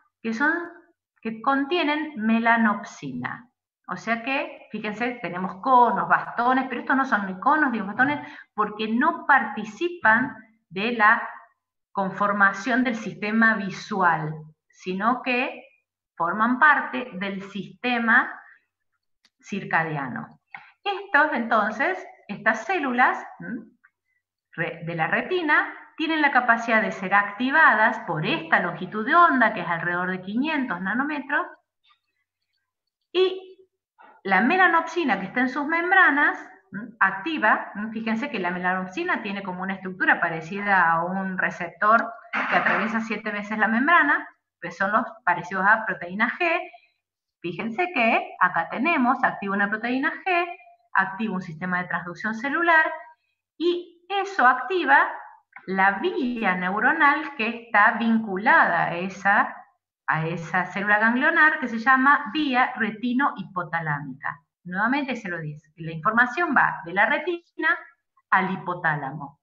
que contienen melanopsina. O sea que, fíjense, tenemos conos, bastones, pero estos no son ni conos ni bastones porque no participan de la conformación del sistema visual, sino que forman parte del sistema circadiano. Estas células de la retina tienen la capacidad de ser activadas por esta longitud de onda, que es alrededor de 500 nanómetros, y la melanopsina que está en sus membranas activa. Fíjense que la melanopsina tiene como una estructura parecida a un receptor que atraviesa 7 veces la membrana, que son los parecidos a proteína G. Fíjense que acá tenemos, activa una proteína G, activa un sistema de transducción celular, y eso activa la vía neuronal que está vinculada a esa célula ganglionar, que se llama vía retino-hipotalámica. nuevamente se lo dice, la información va de la retina al hipotálamo.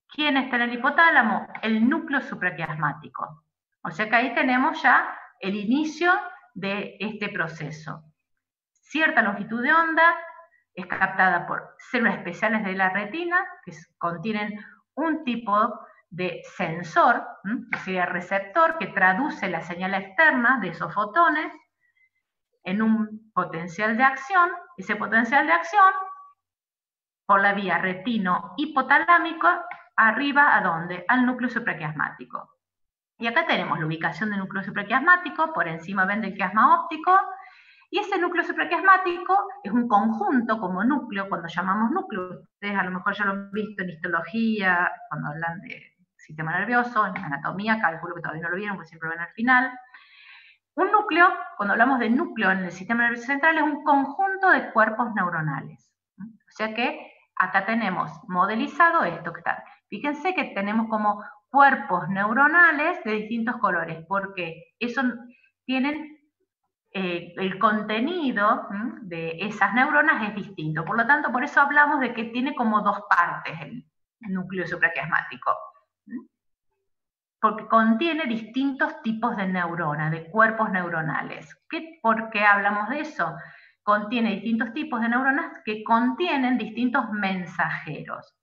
¿Quién está en el hipotálamo? El núcleo supraquiasmático. O sea que ahí tenemos ya el inicio de este proceso. Cierta longitud de onda es captada por células especiales de la retina que contienen un tipo de sensor, que sería receptor, que traduce la señal externa de esos fotones en un potencial de acción. Ese potencial de acción, por la vía retino-hipotalámico, arriba ¿a dónde? Al núcleo supraquiasmático. Y acá tenemos la ubicación del núcleo supraquiasmático, por encima ven del quiasma óptico, y ese núcleo supraquiasmático es un conjunto como núcleo. Cuando llamamos núcleo, ustedes a lo mejor ya lo han visto en histología, cuando hablan de sistema nervioso, en anatomía, calculo que todavía no lo vieron, porque siempre lo ven al final. Un núcleo, cuando hablamos de núcleo en el sistema nervioso central, es un conjunto de cuerpos neuronales. O sea que acá tenemos modelizado esto que está. Fíjense que tenemos como cuerpos neuronales de distintos colores, porque eso tienen el contenido de esas neuronas es distinto. Por lo tanto, por eso hablamos de que tiene como dos partes el núcleo supraquiasmático. Porque contiene distintos tipos de neuronas, de cuerpos neuronales. ¿Por qué hablamos de eso? Contiene distintos tipos de neuronas que contienen distintos mensajeros.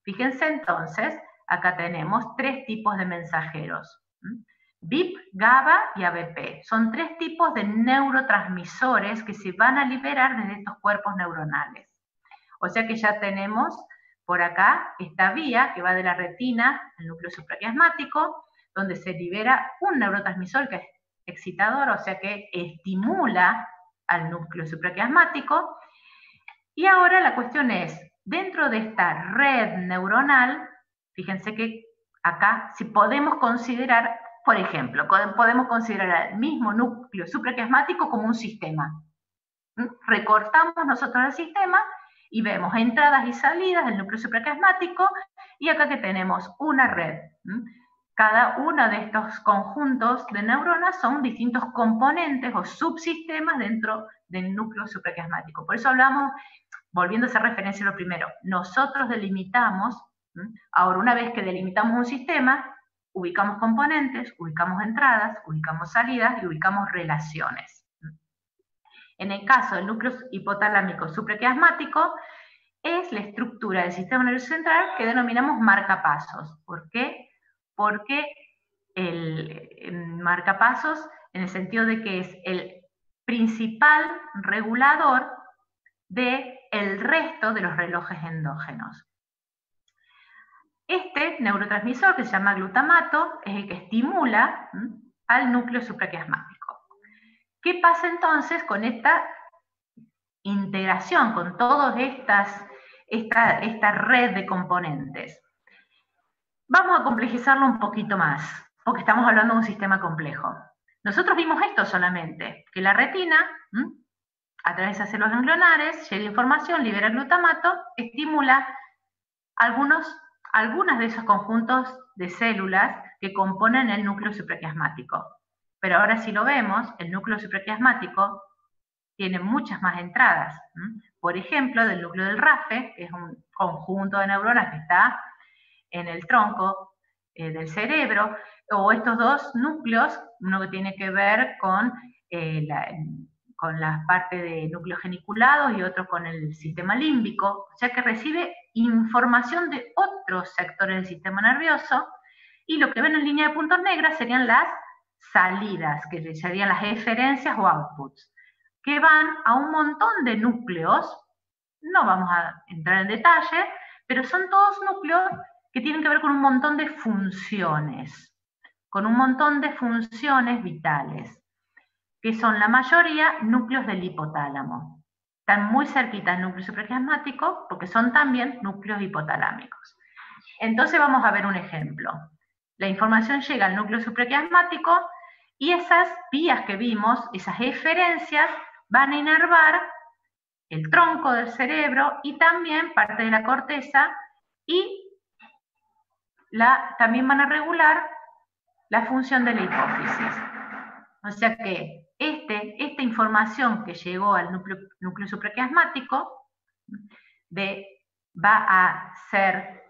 Fíjense entonces, acá tenemos 3 tipos de mensajeros. BIP, GABA y ABP. Son 3 tipos de neurotransmisores que se van a liberar desde estos cuerpos neuronales. O sea que ya tenemos por acá esta vía que va de la retina al núcleo supraquiasmático, donde se libera un neurotransmisor que es excitador, o sea que estimula al núcleo supraquiasmático. Y ahora la cuestión es, dentro de esta red neuronal, fíjense que acá si podemos considerar, por ejemplo, podemos considerar el mismo núcleo supraquiasmático como un sistema. Recortamos nosotros el sistema y vemos entradas y salidas del núcleo supraquiasmático, y acá que tenemos una red. Cada uno de estos conjuntos de neuronas son distintos componentes o subsistemas dentro del núcleo supraquiasmático. Por eso hablamos, volviendo a hacer referencia a lo primero, nosotros delimitamos, ahora una vez que delimitamos un sistema, ubicamos componentes, ubicamos entradas, ubicamos salidas y ubicamos relaciones. En el caso del núcleo hipotalámico supraquiasmático, es la estructura del sistema nervioso central que denominamos marcapasos. ¿Por qué? Porque el marcapasos, en el sentido de que es el principal regulador del resto de los relojes endógenos. Este neurotransmisor, que se llama glutamato, es el que estimula al núcleo supraquiasmático. ¿Qué pasa entonces con esta integración, con todas esta red de componentes? Vamos a complejizarlo un poquito más, porque estamos hablando de un sistema complejo. Nosotros vimos esto solamente, que la retina, a través de esas células ganglionares, llega información, libera glutamato, estimula algunas de esos conjuntos de células que componen el núcleo supraquiasmático. Pero ahora si lo vemos, el núcleo supraquiasmático tiene muchas más entradas. Por ejemplo, del núcleo del RAFE, que es un conjunto de neuronas que está en el tronco del cerebro, o estos dos núcleos, uno que tiene que ver con la parte de núcleos geniculados y otro con el sistema límbico, o sea que recibe información de otros sectores del sistema nervioso, y lo que ven en línea de puntos negras serían las salidas, que serían las eferencias o outputs, que van a un montón de núcleos. No vamos a entrar en detalle, pero son todos núcleos que tienen que ver con un montón de funciones, vitales, que son la mayoría núcleos del hipotálamo. Están muy cerquita del núcleo supraquiasmático porque son también núcleos hipotalámicos. Entonces vamos a ver un ejemplo. La información llega al núcleo supraquiasmático y esas vías que vimos, esas eferencias, van a inervar el tronco del cerebro y también parte de la corteza, y también van a regular la función de la hipófisis. O sea que esta información que llegó al núcleo supraquiasmático va a ser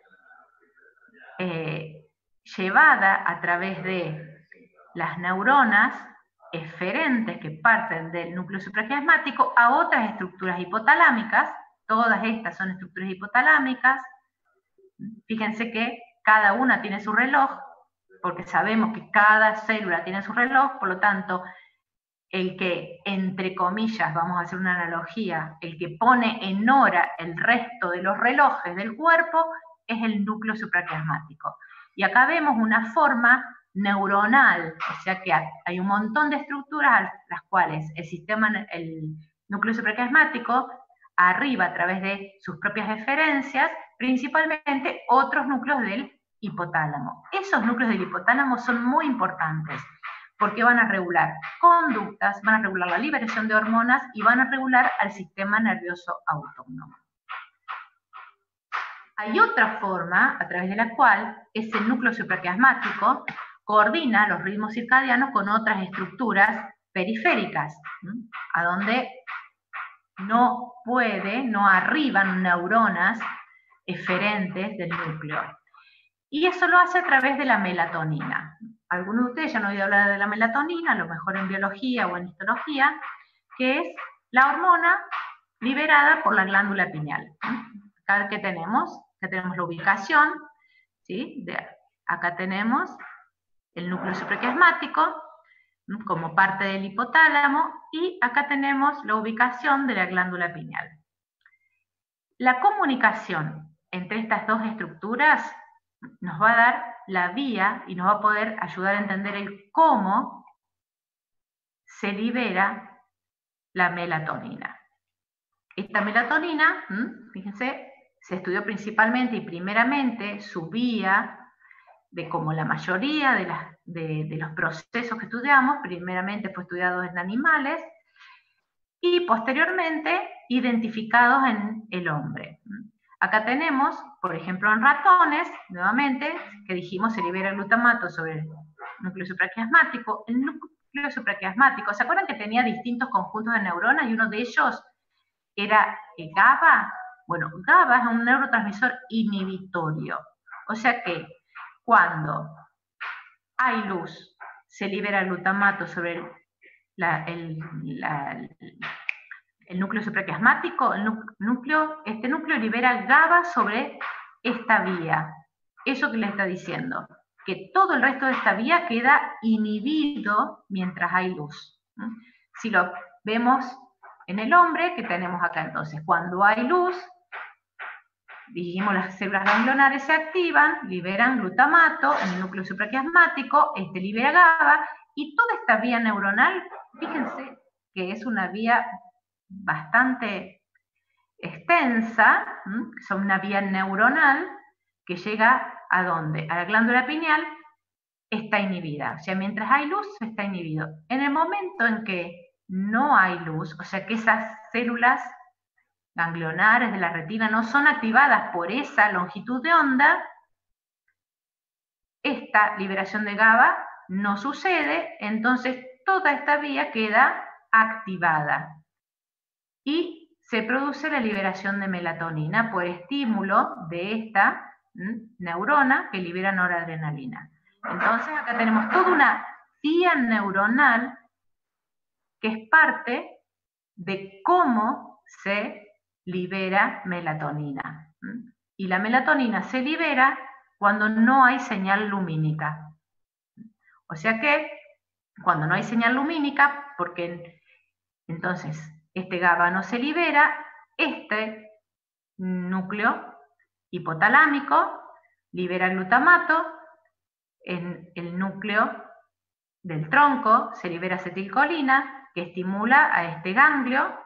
llevada a través de las neuronas eferentes que parten del núcleo supraquiasmático a otras estructuras hipotalámicas. Todas estas son estructuras hipotalámicas. Fíjense que cada una tiene su reloj, porque sabemos que cada célula tiene su reloj, por lo tanto, el que, entre comillas, vamos a hacer una analogía, el que pone en hora el resto de los relojes del cuerpo es el núcleo supraquiasmático. Y acá vemos una forma neuronal, o sea que hay un montón de estructuras a las cuales el núcleo supraquiasmático arriba a través de sus propias eferencias, principalmente otros núcleos del hipotálamo. Esos núcleos del hipotálamo son muy importantes porque van a regular conductas, van a regular la liberación de hormonas y van a regular al sistema nervioso autónomo. Hay otra forma a través de la cual ese núcleo supraquiasmático coordina los ritmos circadianos con otras estructuras periféricas, a donde no arriban neuronas eferentes del núcleo. Y eso lo hace a través de la melatonina. Algunos de ustedes ya han oído hablar de la melatonina, a lo mejor en biología o en histología, que es la hormona liberada por la glándula pineal. Acá que tenemos la ubicación, ¿sí? Acá tenemos el núcleo supraquiasmático como parte del hipotálamo y acá tenemos la ubicación de la glándula pineal. La comunicación entre estas dos estructuras nos va a dar la vía y nos va a poder ayudar a entender el cómo se libera la melatonina. Esta melatonina, fíjense, se estudió principalmente y primeramente su vía de como la mayoría de los procesos que estudiamos, primeramente fue estudiado en animales y posteriormente identificados en el hombre. Acá tenemos, por ejemplo, en ratones, nuevamente, que dijimos se libera el glutamato sobre el núcleo supraquiasmático. El núcleo supraquiasmático, ¿se acuerdan que tenía distintos conjuntos de neuronas y uno de ellos era GABA? Bueno, GABA es un neurotransmisor inhibitorio. O sea que cuando hay luz, se libera el glutamato sobre el núcleo supraquiasmático, este núcleo libera GABA sobre esta vía. Eso que le está diciendo, que todo el resto de esta vía queda inhibido mientras hay luz. Si lo vemos en el hombre, ¿qué tenemos acá entonces? Cuando hay luz, dijimos las células ganglionares se activan, liberan glutamato en el núcleo supraquiasmático, este libera GABA, y toda esta vía neuronal, fíjense que es una vía bastante extensa, son una vía neuronal que llega ¿a dónde? A la glándula pineal, está inhibida. O sea, mientras hay luz, está inhibido. En el momento en que no hay luz, o sea que esas células ganglionares de la retina no son activadas por esa longitud de onda, esta liberación de GABA no sucede, entonces toda esta vía queda activada. Y se produce la liberación de melatonina por estímulo de esta neurona que libera noradrenalina. Entonces acá tenemos toda una vía neuronal que es parte de cómo se libera melatonina. Y la melatonina se libera cuando no hay señal lumínica. O sea que cuando no hay señal lumínica, porque entonces este GABA no se libera, este núcleo hipotalámico libera glutamato, en el núcleo del tronco se libera acetilcolina que estimula a este ganglio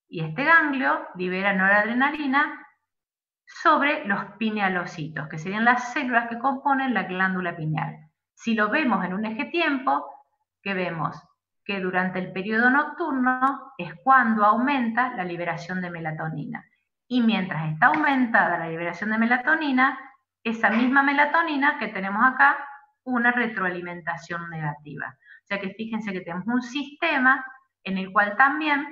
y este ganglio libera noradrenalina sobre los pinealocitos, que serían las células que componen la glándula pineal. Si lo vemos en un eje tiempo, ¿qué vemos? Que durante el periodo nocturno es cuando aumenta la liberación de melatonina. Y mientras está aumentada la liberación de melatonina, esa misma melatonina que tenemos acá, una retroalimentación negativa. O sea que fíjense que tenemos un sistema en el cual también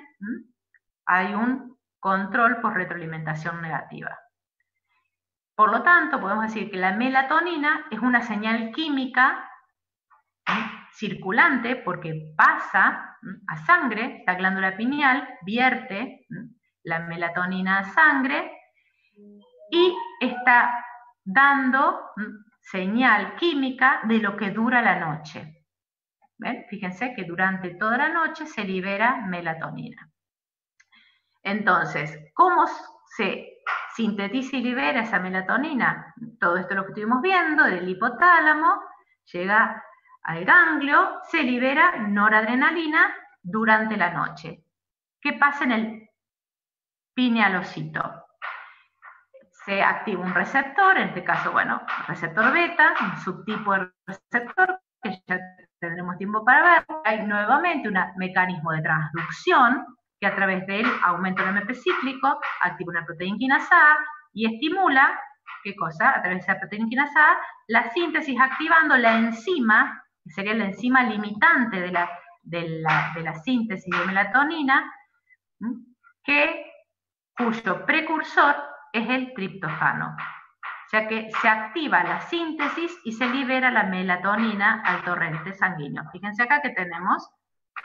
hay un control por retroalimentación negativa. Por lo tanto, podemos decir que la melatonina es una señal química circulante porque pasa a sangre, esta glándula pineal vierte la melatonina a sangre y está dando señal química de lo que dura la noche. ¿Ven? Fíjense que durante toda la noche se libera melatonina. Entonces, ¿cómo se sintetiza y libera esa melatonina? Todo esto lo que estuvimos viendo, del hipotálamo, llega al ganglio, se libera noradrenalina durante la noche. ¿Qué pasa en el pinealocito? Se activa un receptor, en este caso, bueno, receptor beta, un subtipo de receptor, que ya tendremos tiempo para ver. Hay nuevamente un mecanismo de transducción, que a través del aumento del AMP cíclico activa una proteína quinasa A y estimula, ¿qué cosa? A través de esa proteína quinasa A, la síntesis activando la enzima, que sería la enzima limitante de la síntesis de melatonina, cuyo precursor es el triptófano. O sea que se activa la síntesis y se libera la melatonina al torrente sanguíneo. Fíjense acá que tenemos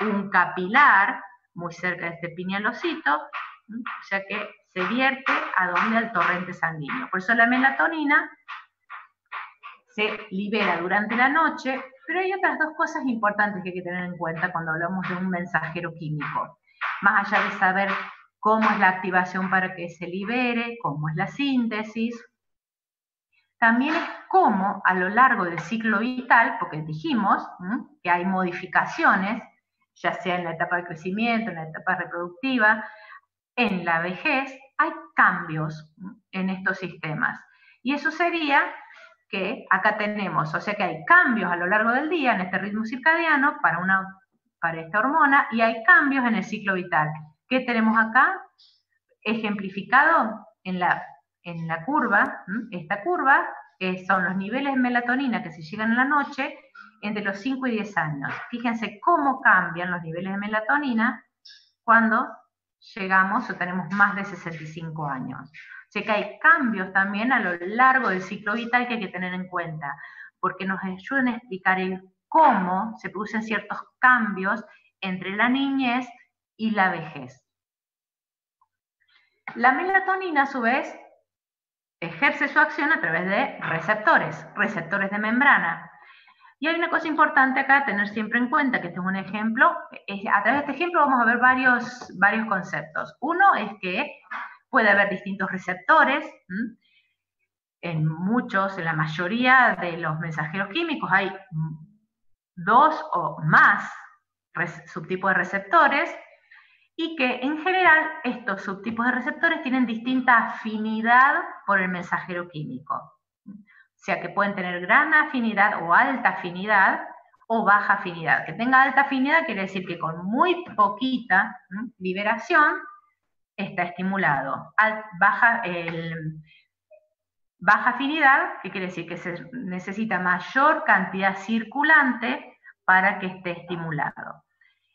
un capilar muy cerca de este pinealocito, o sea que se vierte a donde al torrente sanguíneo. Por eso la melatonina se libera durante la noche, pero hay otras dos cosas importantes que hay que tener en cuenta cuando hablamos de un mensajero químico. Más allá de saber cómo es la activación para que se libere, cómo es la síntesis, también es cómo a lo largo del ciclo vital, porque dijimos que hay modificaciones, ya sea en la etapa de crecimiento, en la etapa reproductiva, en la vejez, hay cambios en estos sistemas. Y eso sería que acá tenemos, o sea que hay cambios a lo largo del día en este ritmo circadiano para esta hormona y hay cambios en el ciclo vital. ¿Qué tenemos acá? Ejemplificado en la curva, esta curva son los niveles de melatonina que se llegan en la noche entre los 5 y 10 años. Fíjense cómo cambian los niveles de melatonina cuando llegamos o tenemos más de 65 años. O sea que hay cambios también a lo largo del ciclo vital que hay que tener en cuenta, porque nos ayudan a explicar el cómo se producen ciertos cambios entre la niñez y la vejez. La melatonina, a su vez, ejerce su acción a través de receptores de membrana. Y hay una cosa importante acá a tener siempre en cuenta, que este es un ejemplo. A través de este ejemplo vamos a ver varios conceptos. Uno es que puede haber distintos receptores. En la mayoría de los mensajeros químicos hay 2 o más subtipos de receptores, y que en general estos subtipos de receptores tienen distinta afinidad por el mensajero químico. O sea que pueden tener gran afinidad o alta afinidad o baja afinidad. Que tenga alta afinidad quiere decir que con muy poquita liberación está estimulado. Baja afinidad, que quiere decir que se necesita mayor cantidad circulante para que esté estimulado.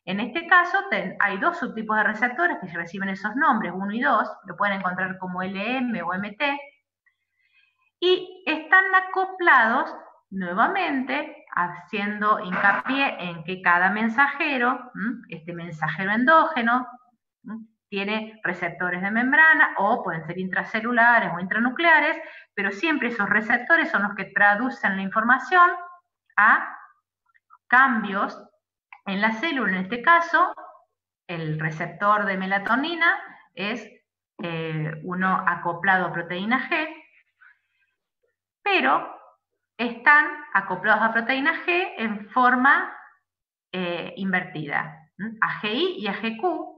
En este caso hay 2 subtipos de receptores que reciben esos nombres, 1 y 2, lo pueden encontrar como LM o MT, y están acoplados nuevamente haciendo hincapié en que cada mensajero, este mensajero endógeno, tiene receptores de membrana o pueden ser intracelulares o intranucleares, pero siempre esos receptores son los que traducen la información a cambios en la célula. En este caso, el receptor de melatonina es uno acoplado a proteína G, pero están acoplados a proteína G en forma invertida. AGI y AGQ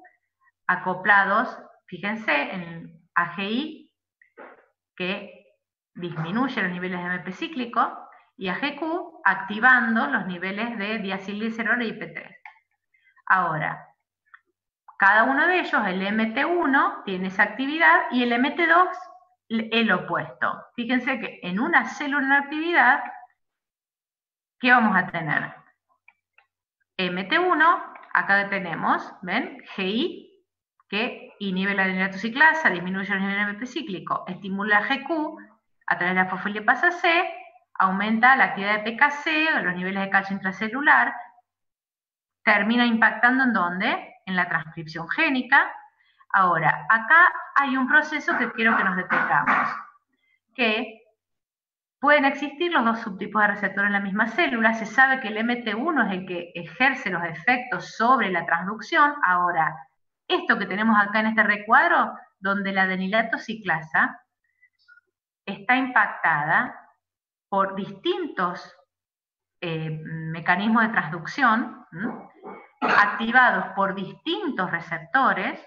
acoplados, fíjense, en AGI que disminuye los niveles de AMP cíclico y AGQ activando los niveles de diacilglicerol e IP3. Ahora, cada uno de ellos, el MT1 tiene esa actividad y el MT2 el opuesto. Fíjense que en una célula en actividad, ¿qué vamos a tener? MT1 acá tenemos, ¿ven? GI, que inhibe la adenilatoxiclasa, disminuye los niveles de AMP cíclico, estimula GQ, a través de la fosfolipasa C, aumenta la actividad de PKC, los niveles de calcio intracelular, termina impactando ¿en dónde? En la transcripción génica. Ahora, acá hay un proceso que quiero que nos detengamos, que pueden existir los dos subtipos de receptor en la misma célula. Se sabe que el MT1 es el que ejerce los efectos sobre la transducción. Ahora, esto que tenemos acá en este recuadro, donde la adenilatoxiclasa está impactada por distintos mecanismos de transducción, activados por distintos receptores.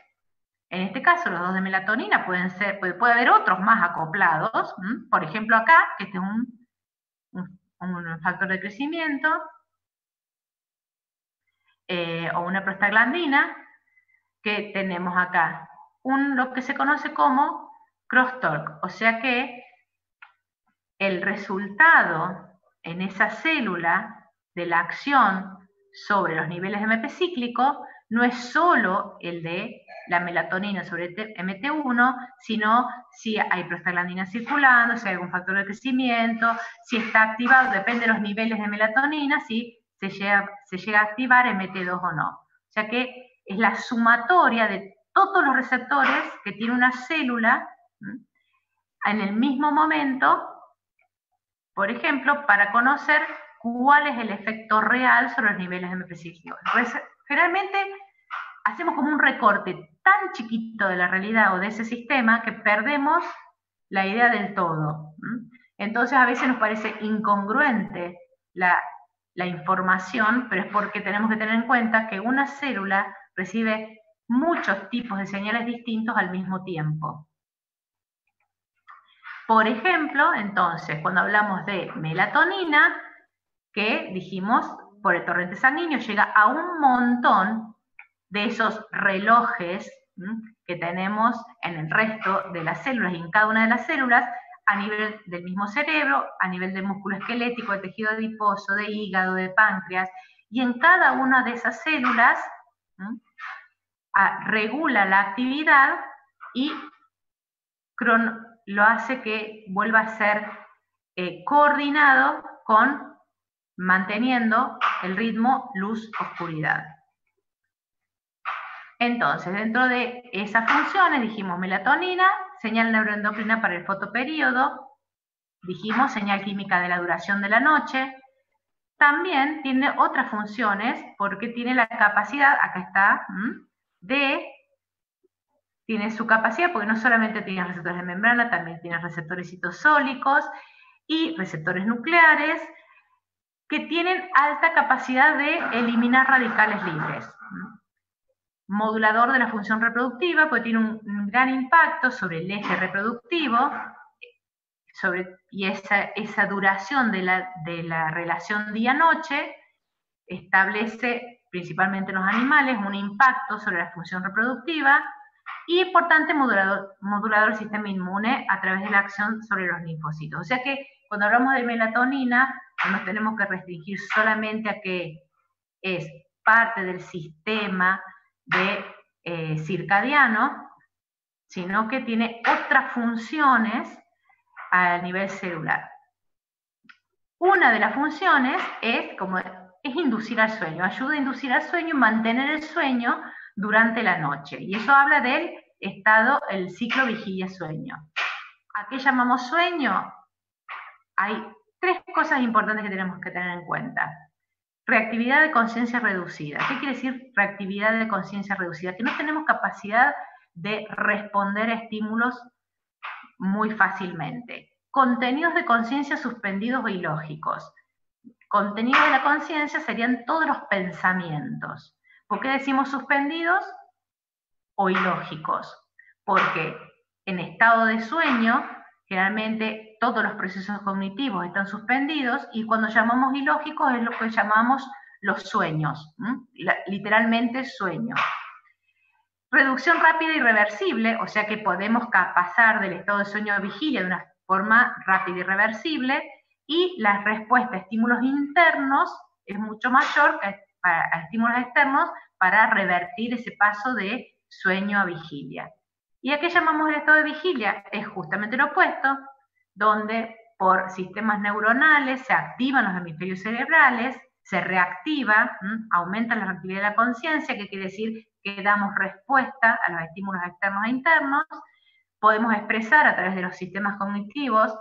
En este caso, los dos de melatonina pueden ser, puede haber otros más acoplados. Por ejemplo, acá, que este es un factor de crecimiento, o una prostaglandina, que tenemos acá lo que se conoce como crosstalk, o sea que el resultado en esa célula de la acción sobre los niveles de MP cíclico no es solo el de la melatonina sobre MT1, sino si hay prostaglandina circulando, si hay algún factor de crecimiento, si está activado, depende de los niveles de melatonina, si se llega a activar MT2 o no. O sea que es la sumatoria de todos los receptores que tiene una célula en el mismo momento, por ejemplo, para conocer cuál es el efecto real sobre los niveles de MP cíclico. Generalmente hacemos como un recorte tan chiquito de la realidad o de ese sistema que perdemos la idea del todo. Entonces a veces nos parece incongruente la información, pero es porque tenemos que tener en cuenta que una célula recibe muchos tipos de señales distintos al mismo tiempo. Por ejemplo, entonces, cuando hablamos de melatonina, que dijimos por el torrente sanguíneo llega a un montón de esos relojes que tenemos en el resto de las células y en cada una de las células, a nivel del mismo cerebro, a nivel del músculo esquelético, de tejido adiposo, de hígado, de páncreas, y en cada una de esas células regula la actividad y lo hace que vuelva a ser coordinado con manteniendo el ritmo luz-oscuridad. Entonces, dentro de esas funciones dijimos melatonina, señal neuroendocrina para el fotoperíodo, dijimos señal química de la duración de la noche. También tiene otras funciones porque tiene la capacidad, acá está, tiene su capacidad porque no solamente tiene receptores de membrana, también tiene receptores citosólicos y receptores nucleares que tienen alta capacidad de eliminar radicales libres. Modulador de la función reproductiva, porque tiene un gran impacto sobre el eje reproductivo, y esa duración de la relación día-noche establece, principalmente en los animales, un impacto sobre la función reproductiva, y por tanto modulador del sistema inmune a través de la acción sobre los linfocitos. O sea que cuando hablamos de melatonina, no nos tenemos que restringir solamente a que es parte del sistema circadiano, sino que tiene otras funciones a nivel celular. Una de las funciones es inducir al sueño, ayuda a inducir al sueño y mantener el sueño durante la noche. Y eso habla del estado, el ciclo vigilia-sueño. ¿A qué llamamos sueño? Hay tres cosas importantes que tenemos que tener en cuenta. Reactividad de conciencia reducida. ¿Qué quiere decir reactividad de conciencia reducida? Que no tenemos capacidad de responder a estímulos muy fácilmente. Contenidos de conciencia suspendidos o ilógicos. Contenidos de la conciencia serían todos los pensamientos. ¿Por qué decimos suspendidos o ilógicos? Porque en estado de sueño, generalmente todos los procesos cognitivos están suspendidos, y cuando llamamos ilógicos es lo que llamamos los sueños, literalmente sueño. Reducción rápida y reversible, o sea que podemos pasar del estado de sueño a vigilia de una forma rápida y reversible, y la respuesta a estímulos internos es mucho mayor que a estímulos externos para revertir ese paso de sueño a vigilia. ¿Y a qué llamamos el estado de vigilia? Es justamente lo opuesto, donde por sistemas neuronales se activan los hemisferios cerebrales, se reactiva, aumenta la reactividad de la conciencia, que quiere decir que damos respuesta a los estímulos externos e internos, podemos expresar a través de los sistemas cognitivos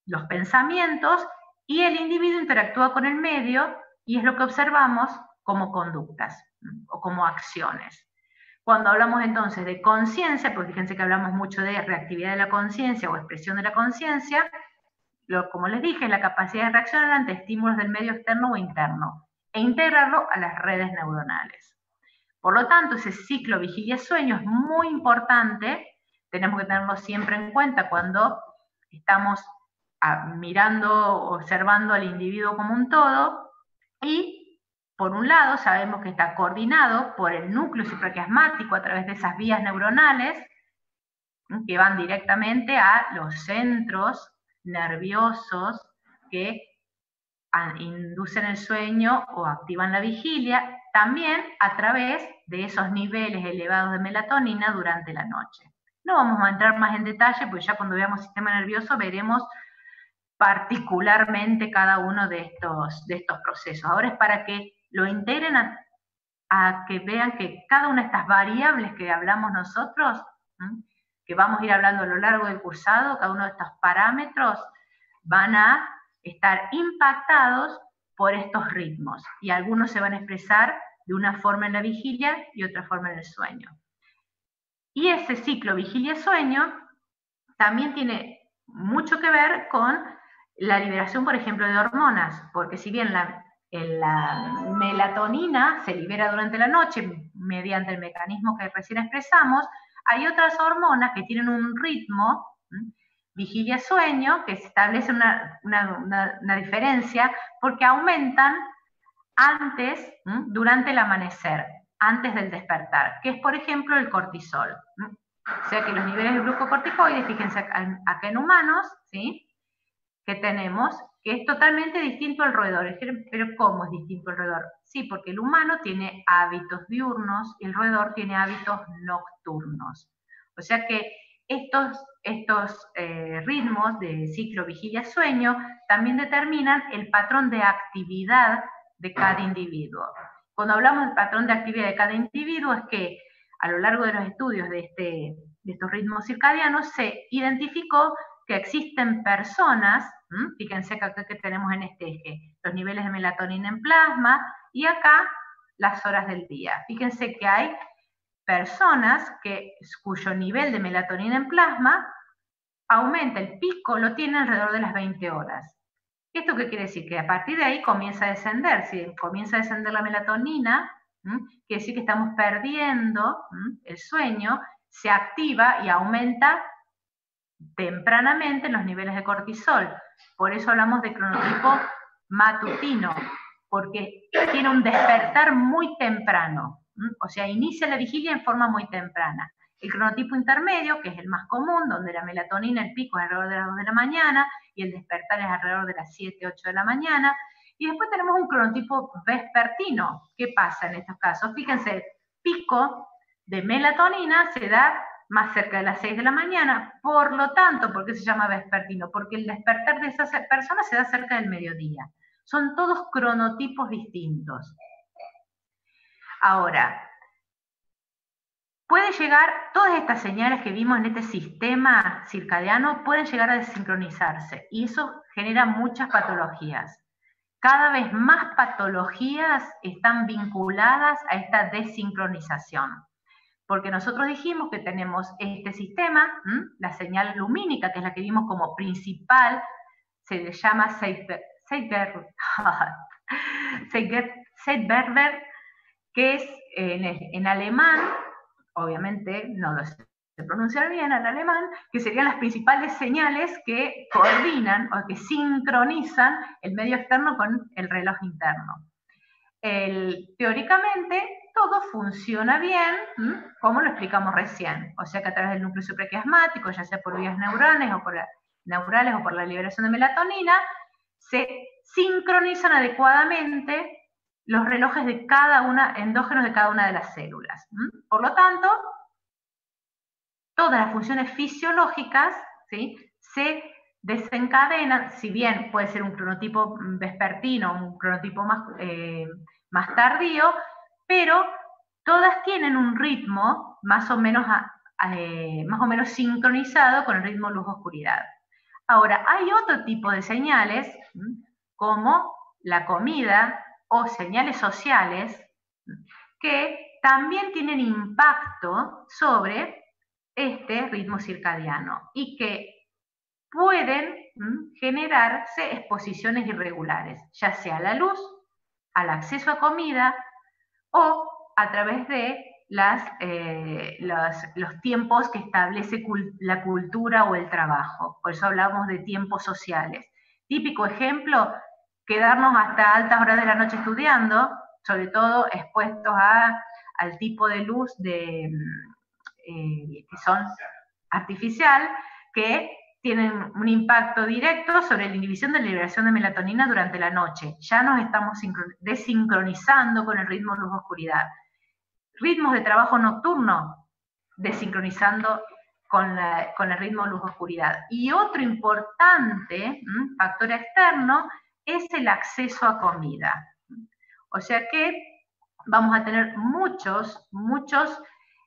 los pensamientos y el individuo interactúa con el medio y es lo que observamos como conductas o como acciones. Cuando hablamos entonces de conciencia, porque fíjense que hablamos mucho de reactividad de la conciencia o expresión de la conciencia, como les dije, es la capacidad de reaccionar ante estímulos del medio externo o interno e integrarlo a las redes neuronales. Por lo tanto, ese ciclo vigilia-sueño es muy importante, tenemos que tenerlo siempre en cuenta cuando estamos mirando, observando al individuo como un todo, y por un lado sabemos que está coordinado por el núcleo supraquiasmático a través de esas vías neuronales que van directamente a los centros nerviosos que inducen el sueño o activan la vigilia, también a través de esos niveles elevados de melatonina durante la noche. No vamos a entrar más en detalle, porque ya cuando veamos sistema nervioso veremos particularmente cada uno de estos procesos. Ahora es para que lo integren a que vean que cada una de estas variables que hablamos nosotros, que vamos a ir hablando a lo largo del cursado, cada uno de estos parámetros van a estar impactados por estos ritmos y algunos se van a expresar de una forma en la vigilia y otra forma en el sueño. Y ese ciclo vigilia-sueño también tiene mucho que ver con la liberación, por ejemplo, de hormonas, porque si bien la melatonina se libera durante la noche mediante el mecanismo que recién expresamos, hay otras hormonas que tienen un ritmo, vigilia-sueño, que se establece una diferencia porque aumentan antes, durante el amanecer, antes del despertar, que es, por ejemplo, el cortisol. O sea que los niveles de glucocorticoides, fíjense acá en humanos, ¿sí?, que tenemos, que es totalmente distinto al roedor. Pero ¿cómo es distinto al roedor? Sí, porque el humano tiene hábitos diurnos y el roedor tiene hábitos nocturnos. O sea que estos ritmos de ciclo vigilia-sueño también determinan el patrón de actividad de cada individuo. Cuando hablamos del patrón de actividad de cada individuo es que a lo largo de los estudios de estos ritmos circadianos se identificó que existen personas, fíjense que acá que tenemos en este eje los niveles de melatonina en plasma y acá las horas del día. Fíjense que hay personas cuyo nivel de melatonina en plasma aumenta, el pico lo tiene alrededor de las 20 horas. ¿Esto qué quiere decir? Que a partir de ahí comienza a descender. Si comienza a descender la melatonina, quiere decir que estamos perdiendo el sueño, se activa y aumenta tempranamente los niveles de cortisol. Por eso hablamos de cronotipo matutino, porque tiene un despertar muy temprano. O sea, inicia la vigilia en forma muy temprana. El cronotipo intermedio, que es el más común, donde la melatonina, el pico es alrededor de las 2 de la mañana y el despertar es alrededor de las 7, 8 de la mañana. Y después tenemos un cronotipo vespertino. ¿Qué pasa en estos casos? Fíjense, el pico de melatonina se da más cerca de las 6 de la mañana. Por lo tanto, ¿por qué se llama vespertino? Porque el despertar de esas personas se da cerca del mediodía. Son todos cronotipos distintos. Ahora, puede llegar, todas estas señales que vimos en este sistema circadiano pueden llegar a desincronizarse y eso genera muchas patologías. Cada vez más patologías están vinculadas a esta desincronización. Porque nosotros dijimos que tenemos este sistema, la señal lumínica, que es la que vimos como principal, se le llama Zeitgeber, que es en alemán, obviamente no lo sé pronunciar bien en alemán, que serían las principales señales que coordinan o que sincronizan el medio externo con el reloj interno. Teóricamente, todo funciona bien, como lo explicamos recién. O sea que a través del núcleo supraquiasmático, ya sea por vías neurales o por la liberación de melatonina, se sincronizan adecuadamente los relojes de cada una, endógenos de cada una de las células. Por lo tanto, todas las funciones fisiológicas, ¿sí?, se desencadenan, si bien puede ser un cronotipo vespertino, un cronotipo más tardío, pero todas tienen un ritmo más o menos sincronizado con el ritmo luz-oscuridad. Ahora, hay otro tipo de señales, como la comida o señales sociales, que también tienen impacto sobre este ritmo circadiano y que pueden generarse exposiciones irregulares, ya sea a la luz, al acceso a comida o a través de los tiempos que establece la cultura o el trabajo. Por eso hablamos de tiempos sociales. Típico ejemplo, quedarnos hasta altas horas de la noche estudiando, sobre todo expuestos al tipo de luz que son artificial, que tienen un impacto directo sobre la inhibición de la liberación de melatonina durante la noche. Ya nos estamos desincronizando con el ritmo luz-oscuridad. Ritmos de trabajo nocturno, desincronizando con el ritmo luz-oscuridad. Y otro importante factor externo es el acceso a comida. O sea que vamos a tener muchos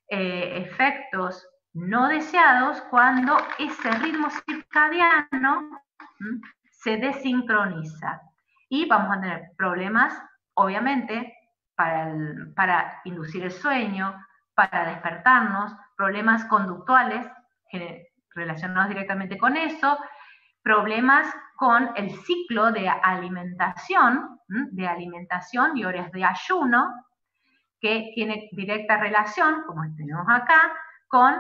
efectos no deseados cuando ese ritmo circadiano se desincroniza. Y vamos a tener problemas, obviamente, para inducir el sueño, para despertarnos, problemas conductuales relacionados directamente con eso, problemas con el ciclo de alimentación y horas de ayuno, que tiene directa relación, como tenemos acá, con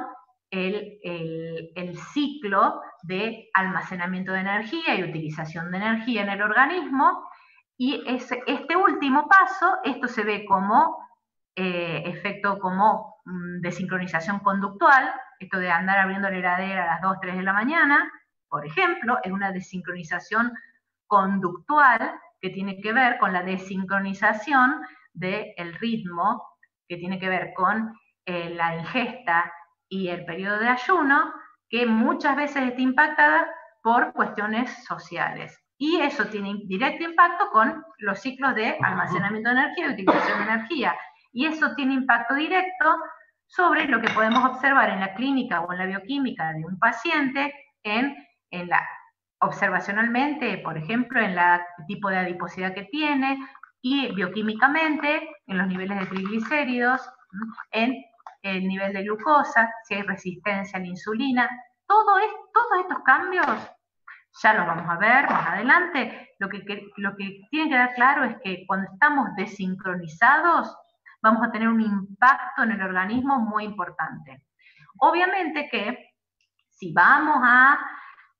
el ciclo de almacenamiento de energía y utilización de energía en el organismo. Y este último paso, esto se ve como efecto como desincronización conductual, esto de andar abriendo la heladera a las 2, 3 de la mañana, por ejemplo, es una desincronización conductual que tiene que ver con la desincronización del ritmo, que tiene que ver con la ingesta y el periodo de ayuno, que muchas veces está impactada por cuestiones sociales. Y eso tiene directo impacto con los ciclos de almacenamiento de energía y utilización de energía. Y eso tiene impacto directo sobre lo que podemos observar en la clínica o en la bioquímica de un paciente observacionalmente, por ejemplo, en el tipo de adiposidad que tiene, y bioquímicamente en los niveles de triglicéridos, en el nivel de glucosa, si hay resistencia a la insulina. Todos estos cambios ya los vamos a ver más adelante. Lo que tiene que dar claro es que cuando estamos desincronizados vamos a tener un impacto en el organismo muy importante. Obviamente que si vamos a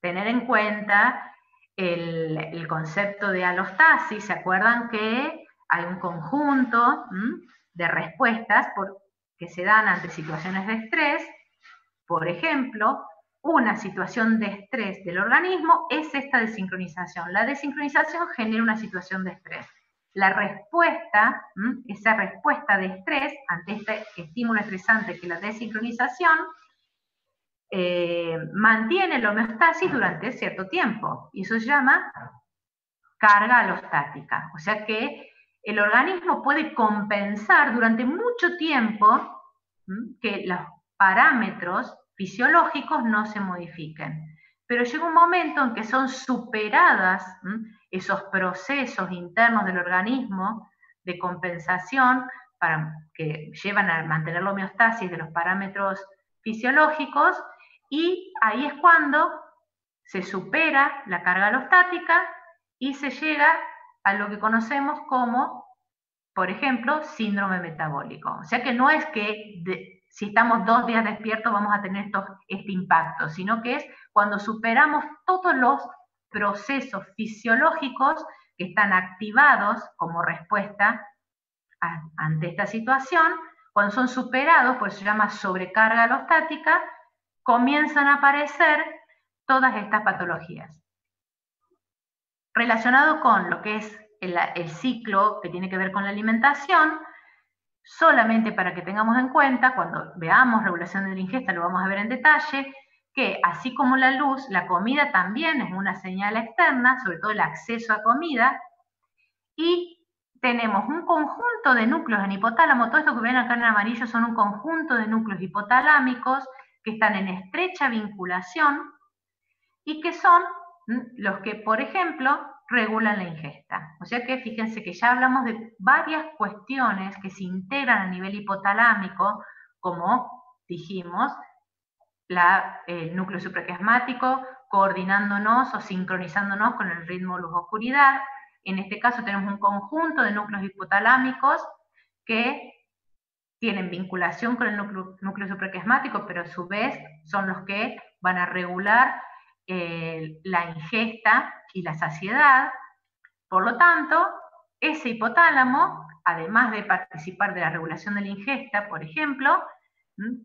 tener en cuenta el concepto de alostasis, ¿se acuerdan que hay un conjunto de respuestas que se dan ante situaciones de estrés? Por ejemplo, una situación de estrés del organismo es esta desincronización. La desincronización genera una situación de estrés. La respuesta, esa respuesta de estrés ante este estímulo estresante que es la desincronización, mantiene la homeostasis durante cierto tiempo, y eso se llama carga alostática. O sea que el organismo puede compensar durante mucho tiempo que los parámetros fisiológicos no se modifiquen. Pero llega un momento en que son superadas esos procesos internos del organismo de compensación que llevan a mantener la homeostasis de los parámetros fisiológicos, y ahí es cuando se supera la carga alostática y se llega a lo que conocemos como, por ejemplo, síndrome metabólico. O sea que no es que si estamos 2 días despiertos vamos a tener este impacto, sino que es cuando superamos todos los procesos fisiológicos que están activados como respuesta ante esta situación. Cuando son superados, pues se llama sobrecarga alostática, comienzan a aparecer todas estas patologías. Relacionado con lo que es el ciclo que tiene que ver con la alimentación, solamente para que tengamos en cuenta, cuando veamos regulación de la ingesta, lo vamos a ver en detalle, que así como la luz, la comida también es una señal externa, sobre todo el acceso a comida, y tenemos un conjunto de núcleos en hipotálamo. Todo esto que ven acá en amarillo son un conjunto de núcleos hipotalámicos que están en estrecha vinculación y que son los que, por ejemplo, regulan la ingesta. O sea que fíjense que ya hablamos de varias cuestiones que se integran a nivel hipotalámico, como dijimos, el núcleo supraquiasmático, coordinándonos o sincronizándonos con el ritmo luz-oscuridad. En este caso tenemos un conjunto de núcleos hipotalámicos que tienen vinculación con el núcleo supraquiasmático, pero a su vez son los que van a regular la ingesta y la saciedad. Por lo tanto, ese hipotálamo, además de participar de la regulación de la ingesta, por ejemplo,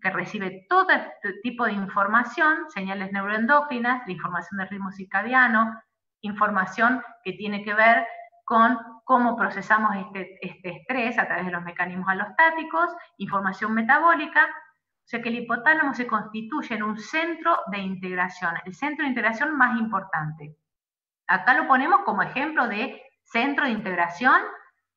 que recibe todo este tipo de información, señales neuroendocrinas, la información del ritmo circadiano, información que tiene que ver con cómo procesamos este estrés a través de los mecanismos alostáticos, información metabólica. O sea que el hipotálamo se constituye en un centro de integración, el centro de integración más importante. Acá lo ponemos como ejemplo de centro de integración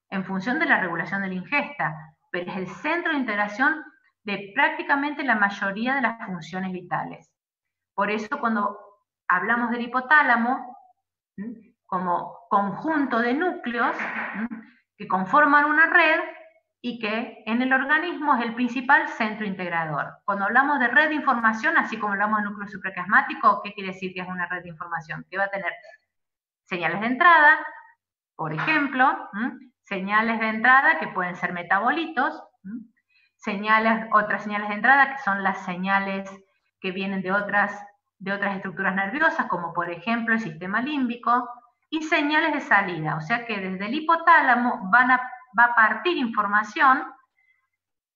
en función de la regulación de la ingesta, pero es el centro de integración de prácticamente la mayoría de las funciones vitales. Por eso cuando hablamos del hipotálamo como conjunto de núcleos que conforman una red y que en el organismo es el principal centro integrador. Cuando hablamos de red de información, así como hablamos de núcleo supraquiasmático, ¿qué quiere decir que es una red de información? Que va a tener señales de entrada, por ejemplo, señales de entrada que pueden ser metabolitos, otras señales de entrada que son las señales que vienen de otras estructuras nerviosas, como por ejemplo el sistema límbico, y señales de salida, o sea que desde el hipotálamo va a partir información,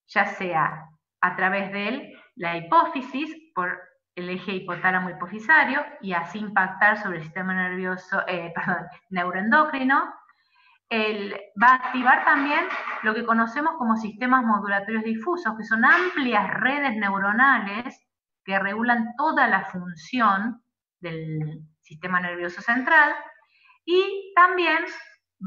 ya sea a través de la hipófisis, por el eje hipotálamo hipofisario, y así impactar sobre el sistema nervioso, neuroendocrino. Va a activar también lo que conocemos como sistemas modulatorios difusos, que son amplias redes neuronales que regulan toda la función del sistema nervioso central, y también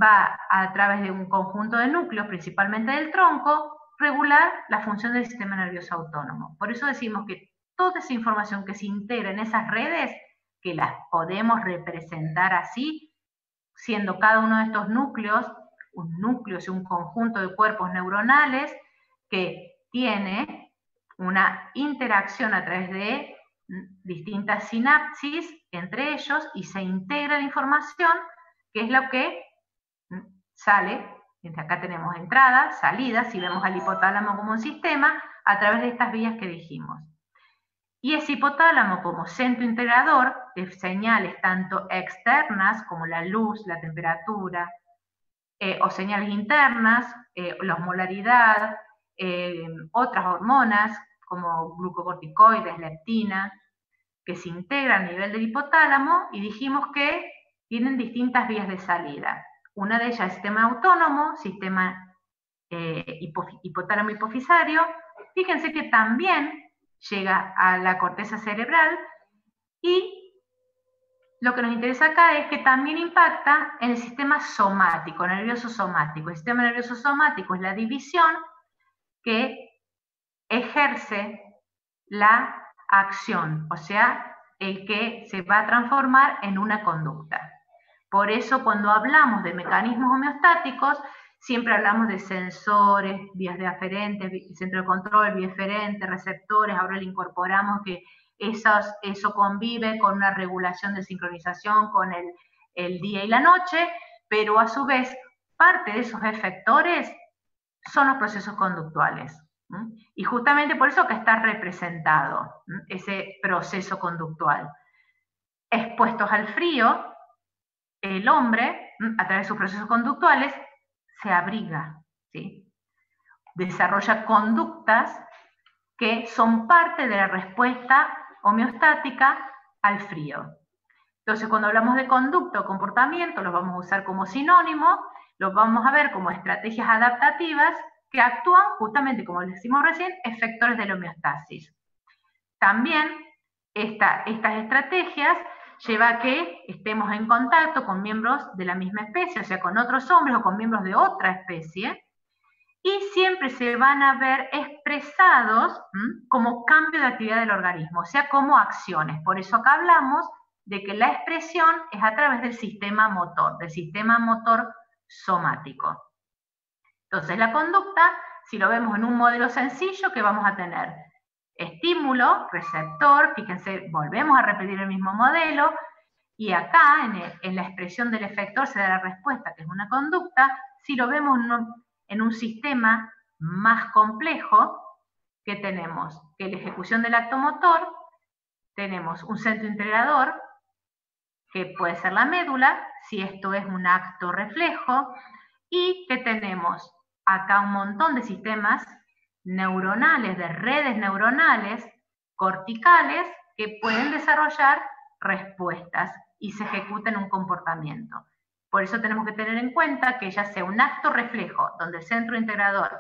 va a través de un conjunto de núcleos, principalmente del tronco, regular la función del sistema nervioso autónomo. Por eso decimos que toda esa información que se integra en esas redes, que las podemos representar así, siendo cada uno de estos núcleos un núcleo y un conjunto de cuerpos neuronales que tiene una interacción a través de distintas sinapsis entre ellos y se integra la información, que es lo que sale. Acá tenemos entrada, salida, si vemos al hipotálamo como un sistema, a través de estas vías que dijimos. Y ese hipotálamo como centro integrador de señales tanto externas como la luz, la temperatura, o señales internas, la osmolaridad, otras hormonas como glucocorticoides, leptina, que se integran a nivel del hipotálamo, y dijimos que tienen distintas vías de salida. Una de ellas es el sistema autónomo, sistema hipotálamo hipofisario. Fíjense que también llega a la corteza cerebral, y lo que nos interesa acá es que también impacta en el sistema somático, nervioso somático. El sistema nervioso somático es la división que ejerce la acción, o sea, el que se va a transformar en una conducta. Por eso cuando hablamos de mecanismos homeostáticos, siempre hablamos de sensores, vías de aferentes, centro de control, vía eferente, receptores. Ahora le incorporamos que eso convive con una regulación de sincronización con el día y la noche, pero a su vez parte de esos efectores son los procesos conductuales. Y justamente por eso que está representado ese proceso conductual. Expuestos al frío, el hombre, a través de sus procesos conductuales, se abriga, ¿sí? Desarrolla conductas que son parte de la respuesta homeostática al frío. Entonces, cuando hablamos de conducta o comportamiento, los vamos a usar como sinónimo, los vamos a ver como estrategias adaptativas que actúan justamente, como les decimos recién, efectores de la homeostasis. También estas estrategias lleva a que estemos en contacto con miembros de la misma especie, o sea, con otros hombres o con miembros de otra especie, y siempre se van a ver expresados como cambio de actividad del organismo, o sea, como acciones. Por eso acá hablamos de que la expresión es a través del sistema motor somático. Entonces, la conducta, si lo vemos en un modelo sencillo, ¿qué vamos a tener? Estímulo, receptor, fíjense, volvemos a repetir el mismo modelo, y acá, en la expresión del efector, se da la respuesta, que es una conducta. Si lo vemos en un sistema más complejo, ¿qué tenemos? Que la ejecución del acto motor, tenemos un centro integrador, que puede ser la médula, si esto es un acto reflejo, y que tenemos acá un montón de sistemas neuronales, de redes neuronales corticales que pueden desarrollar respuestas y se ejecutan un comportamiento. Por eso tenemos que tener en cuenta que ya sea un acto reflejo, donde el centro integrador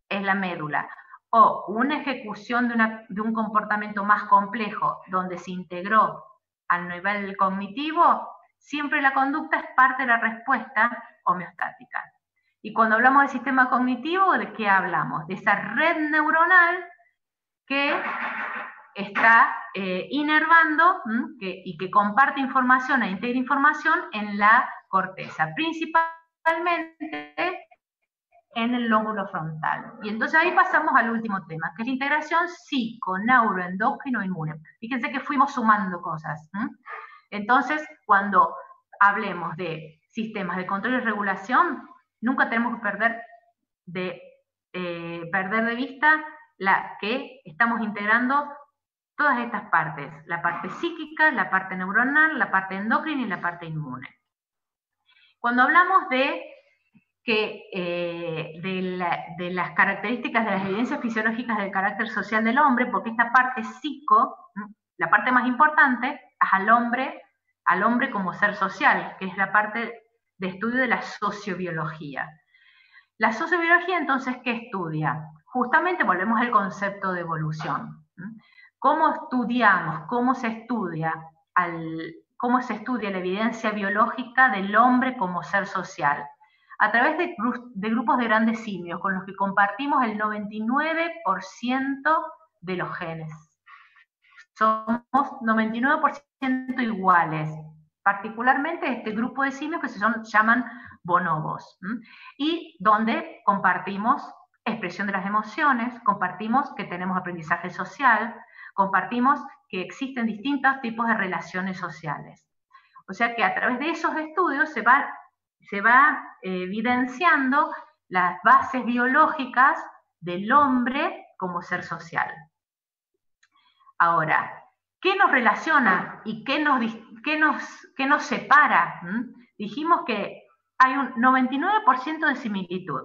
es la médula, o una ejecución de un comportamiento más complejo, donde se integró al nivel cognitivo, siempre la conducta es parte de la respuesta homeostática. Y cuando hablamos del sistema cognitivo, ¿de qué hablamos? De esa red neuronal que está inervando y que comparte información e integra información en la corteza, principalmente en el lóbulo frontal. Y entonces ahí pasamos al último tema, que es la integración psico, neuro, endocrino, inmune. Fíjense que fuimos sumando cosas. Entonces, cuando hablemos de sistemas de control y regulación, nunca tenemos que perder de vista que estamos integrando todas estas partes, la parte psíquica, la parte neuronal, la parte endocrina y la parte inmune. Cuando hablamos de las características de las evidencias fisiológicas del carácter social del hombre, porque esta parte psico, la parte más importante, es al hombre como ser social, que es la parte de estudio de la sociobiología. La sociobiología, entonces, ¿qué estudia? Justamente volvemos al concepto de evolución. ¿Cómo estudiamos, cómo se estudia la evidencia biológica del hombre como ser social? A través de grupos de grandes simios, con los que compartimos el 99% de los genes. Somos 99% iguales, particularmente este grupo de simios que se llaman bonobos, y donde compartimos expresión de las emociones, compartimos que tenemos aprendizaje social, compartimos que existen distintos tipos de relaciones sociales. O sea que a través de esos estudios se va evidenciando las bases biológicas del hombre como ser social. Ahora, ¿qué nos relaciona y qué nos separa? Dijimos que hay un 99% de similitud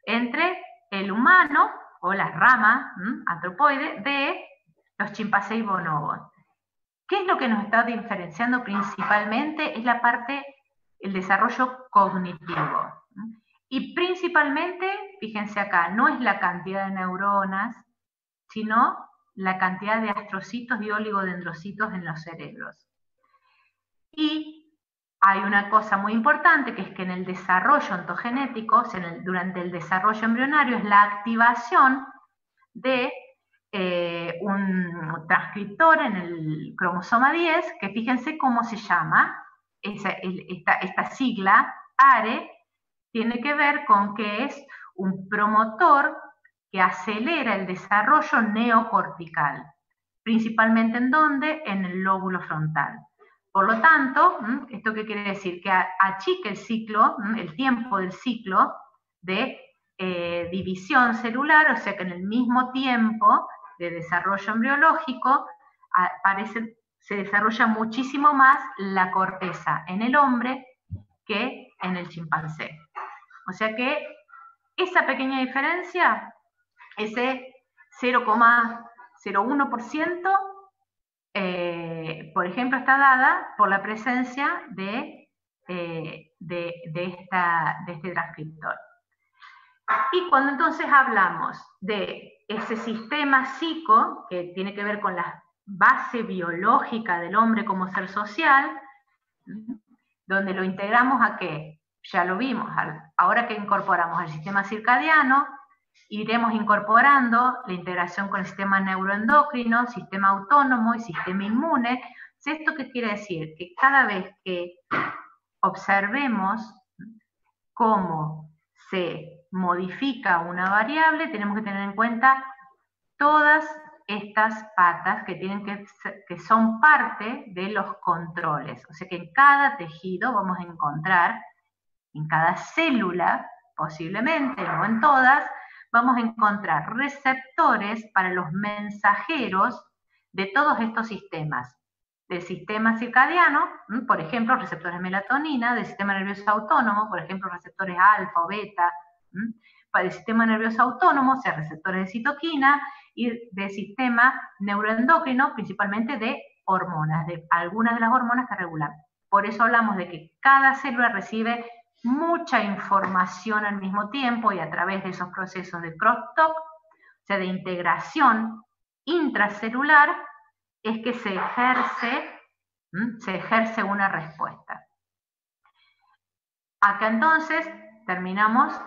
entre el humano o la rama antropoide de los chimpancés y bonobos. ¿Qué es lo que nos está diferenciando principalmente? Es la parte, el desarrollo cognitivo. Y principalmente, fíjense acá, no es la cantidad de neuronas, sino la cantidad de astrocitos y oligodendrocitos en los cerebros. Y hay una cosa muy importante, que es que en el desarrollo ontogenético, durante el desarrollo embrionario, es la activación de un transcriptor en el cromosoma 10, que fíjense cómo se llama, esta sigla, ARE, tiene que ver con que es un promotor que acelera el desarrollo neocortical, principalmente ¿en dónde? En el lóbulo frontal. Por lo tanto, ¿esto qué quiere decir? Que achica el ciclo, el tiempo del ciclo de división celular, o sea que en el mismo tiempo de desarrollo embriológico se desarrolla muchísimo más la corteza en el hombre que en el chimpancé. O sea que esa pequeña diferencia, ese 0,01%, por ejemplo, está dada por la presencia de este transcriptor. Y cuando entonces hablamos de ese sistema psico, que tiene que ver con la base biológica del hombre como ser social, donde lo integramos a qué, ya lo vimos, ahora que incorporamos el sistema circadiano, iremos incorporando la integración con el sistema neuroendocrino, sistema autónomo y sistema inmune. ¿Esto qué quiere decir? Que cada vez que observemos cómo se modifica una variable, tenemos que tener en cuenta todas estas patas que son parte de los controles. O sea que en cada tejido vamos a encontrar, en cada célula, posiblemente, no en todas, vamos a encontrar receptores para los mensajeros de todos estos sistemas. Del sistema circadiano, por ejemplo, receptores de melatonina, del sistema nervioso autónomo, por ejemplo, receptores alfa o beta, para el sistema nervioso autónomo, o sea, receptores de citoquina, y del sistema neuroendocrino, principalmente de hormonas, de algunas de las hormonas que regulan. Por eso hablamos de que cada célula recibe mucha información al mismo tiempo y a través de esos procesos de crosstalk, o sea, de integración intracelular, es que se ejerce una respuesta. Acá entonces terminamos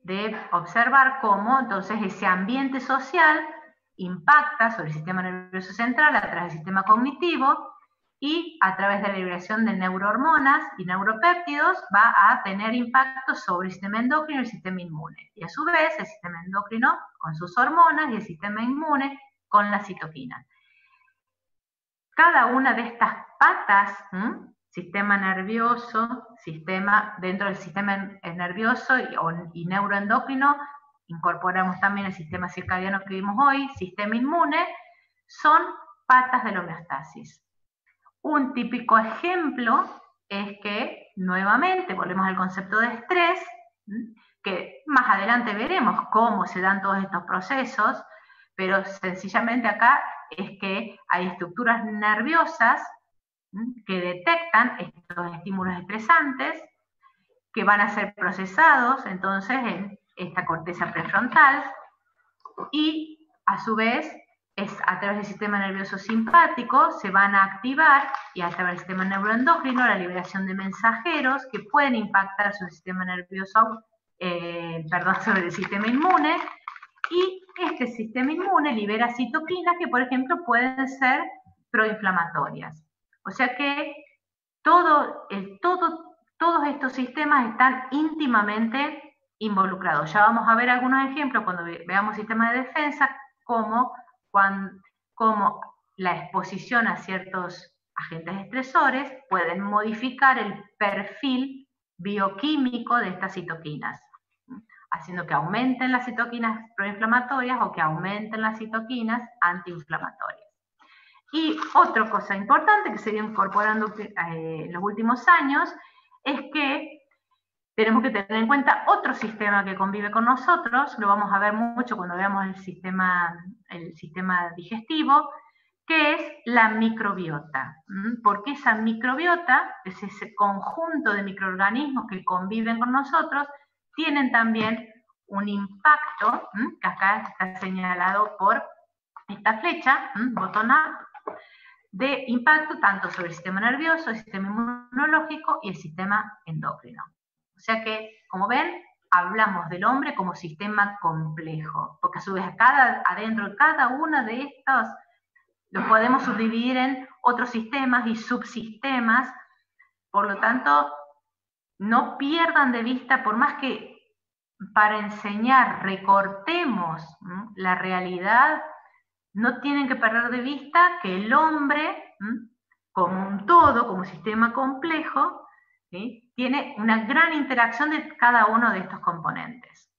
de observar cómo entonces ese ambiente social impacta sobre el sistema nervioso central a través del sistema cognitivo y a través de la liberación de neurohormonas y neuropéptidos va a tener impacto sobre el sistema endocrino y el sistema inmune. Y a su vez el sistema endocrino con sus hormonas y el sistema inmune con la citoquina. Cada una de estas patas, sistema nervioso, dentro del sistema nervioso y neuroendocrino, incorporamos también el sistema circadiano que vimos hoy, sistema inmune, son patas de la homeostasis. Un típico ejemplo es que, nuevamente, volvemos al concepto de estrés, que más adelante veremos cómo se dan todos estos procesos, pero sencillamente acá es que hay estructuras nerviosas que detectan estos estímulos estresantes, que van a ser procesados entonces en esta corteza prefrontal, y a su vez a través del sistema nervioso simpático se van a activar, y a través del sistema neuroendocrino, la liberación de mensajeros que pueden impactar sobre el sistema nervioso, sobre el sistema inmune, y este sistema inmune libera citoquinas que, por ejemplo, pueden ser proinflamatorias. O sea que todos estos sistemas están íntimamente involucrados. Ya vamos a ver algunos ejemplos cuando veamos sistemas de defensa, como la exposición a ciertos agentes estresores pueden modificar el perfil bioquímico de estas citoquinas, haciendo que aumenten las citoquinas proinflamatorias o que aumenten las citoquinas antiinflamatorias. Y otra cosa importante que se viene incorporando en los últimos años es que tenemos que tener en cuenta otro sistema que convive con nosotros, lo vamos a ver mucho cuando veamos el sistema digestivo, que es la microbiota. Porque esa microbiota, es ese conjunto de microorganismos que conviven con nosotros, tienen también un impacto, que acá está señalado por esta flecha, botón A, de impacto tanto sobre el sistema nervioso, el sistema inmunológico y el sistema endocrino. O sea que, como ven, hablamos del hombre como sistema complejo, porque a su vez adentro de cada una de estos los podemos subdividir en otros sistemas y subsistemas. Por lo tanto, no pierdan de vista, por más que para enseñar recortemos la realidad, no tienen que perder de vista que el hombre, como un todo, como sistema complejo, ¿sí?, tiene una gran interacción de cada uno de estos componentes.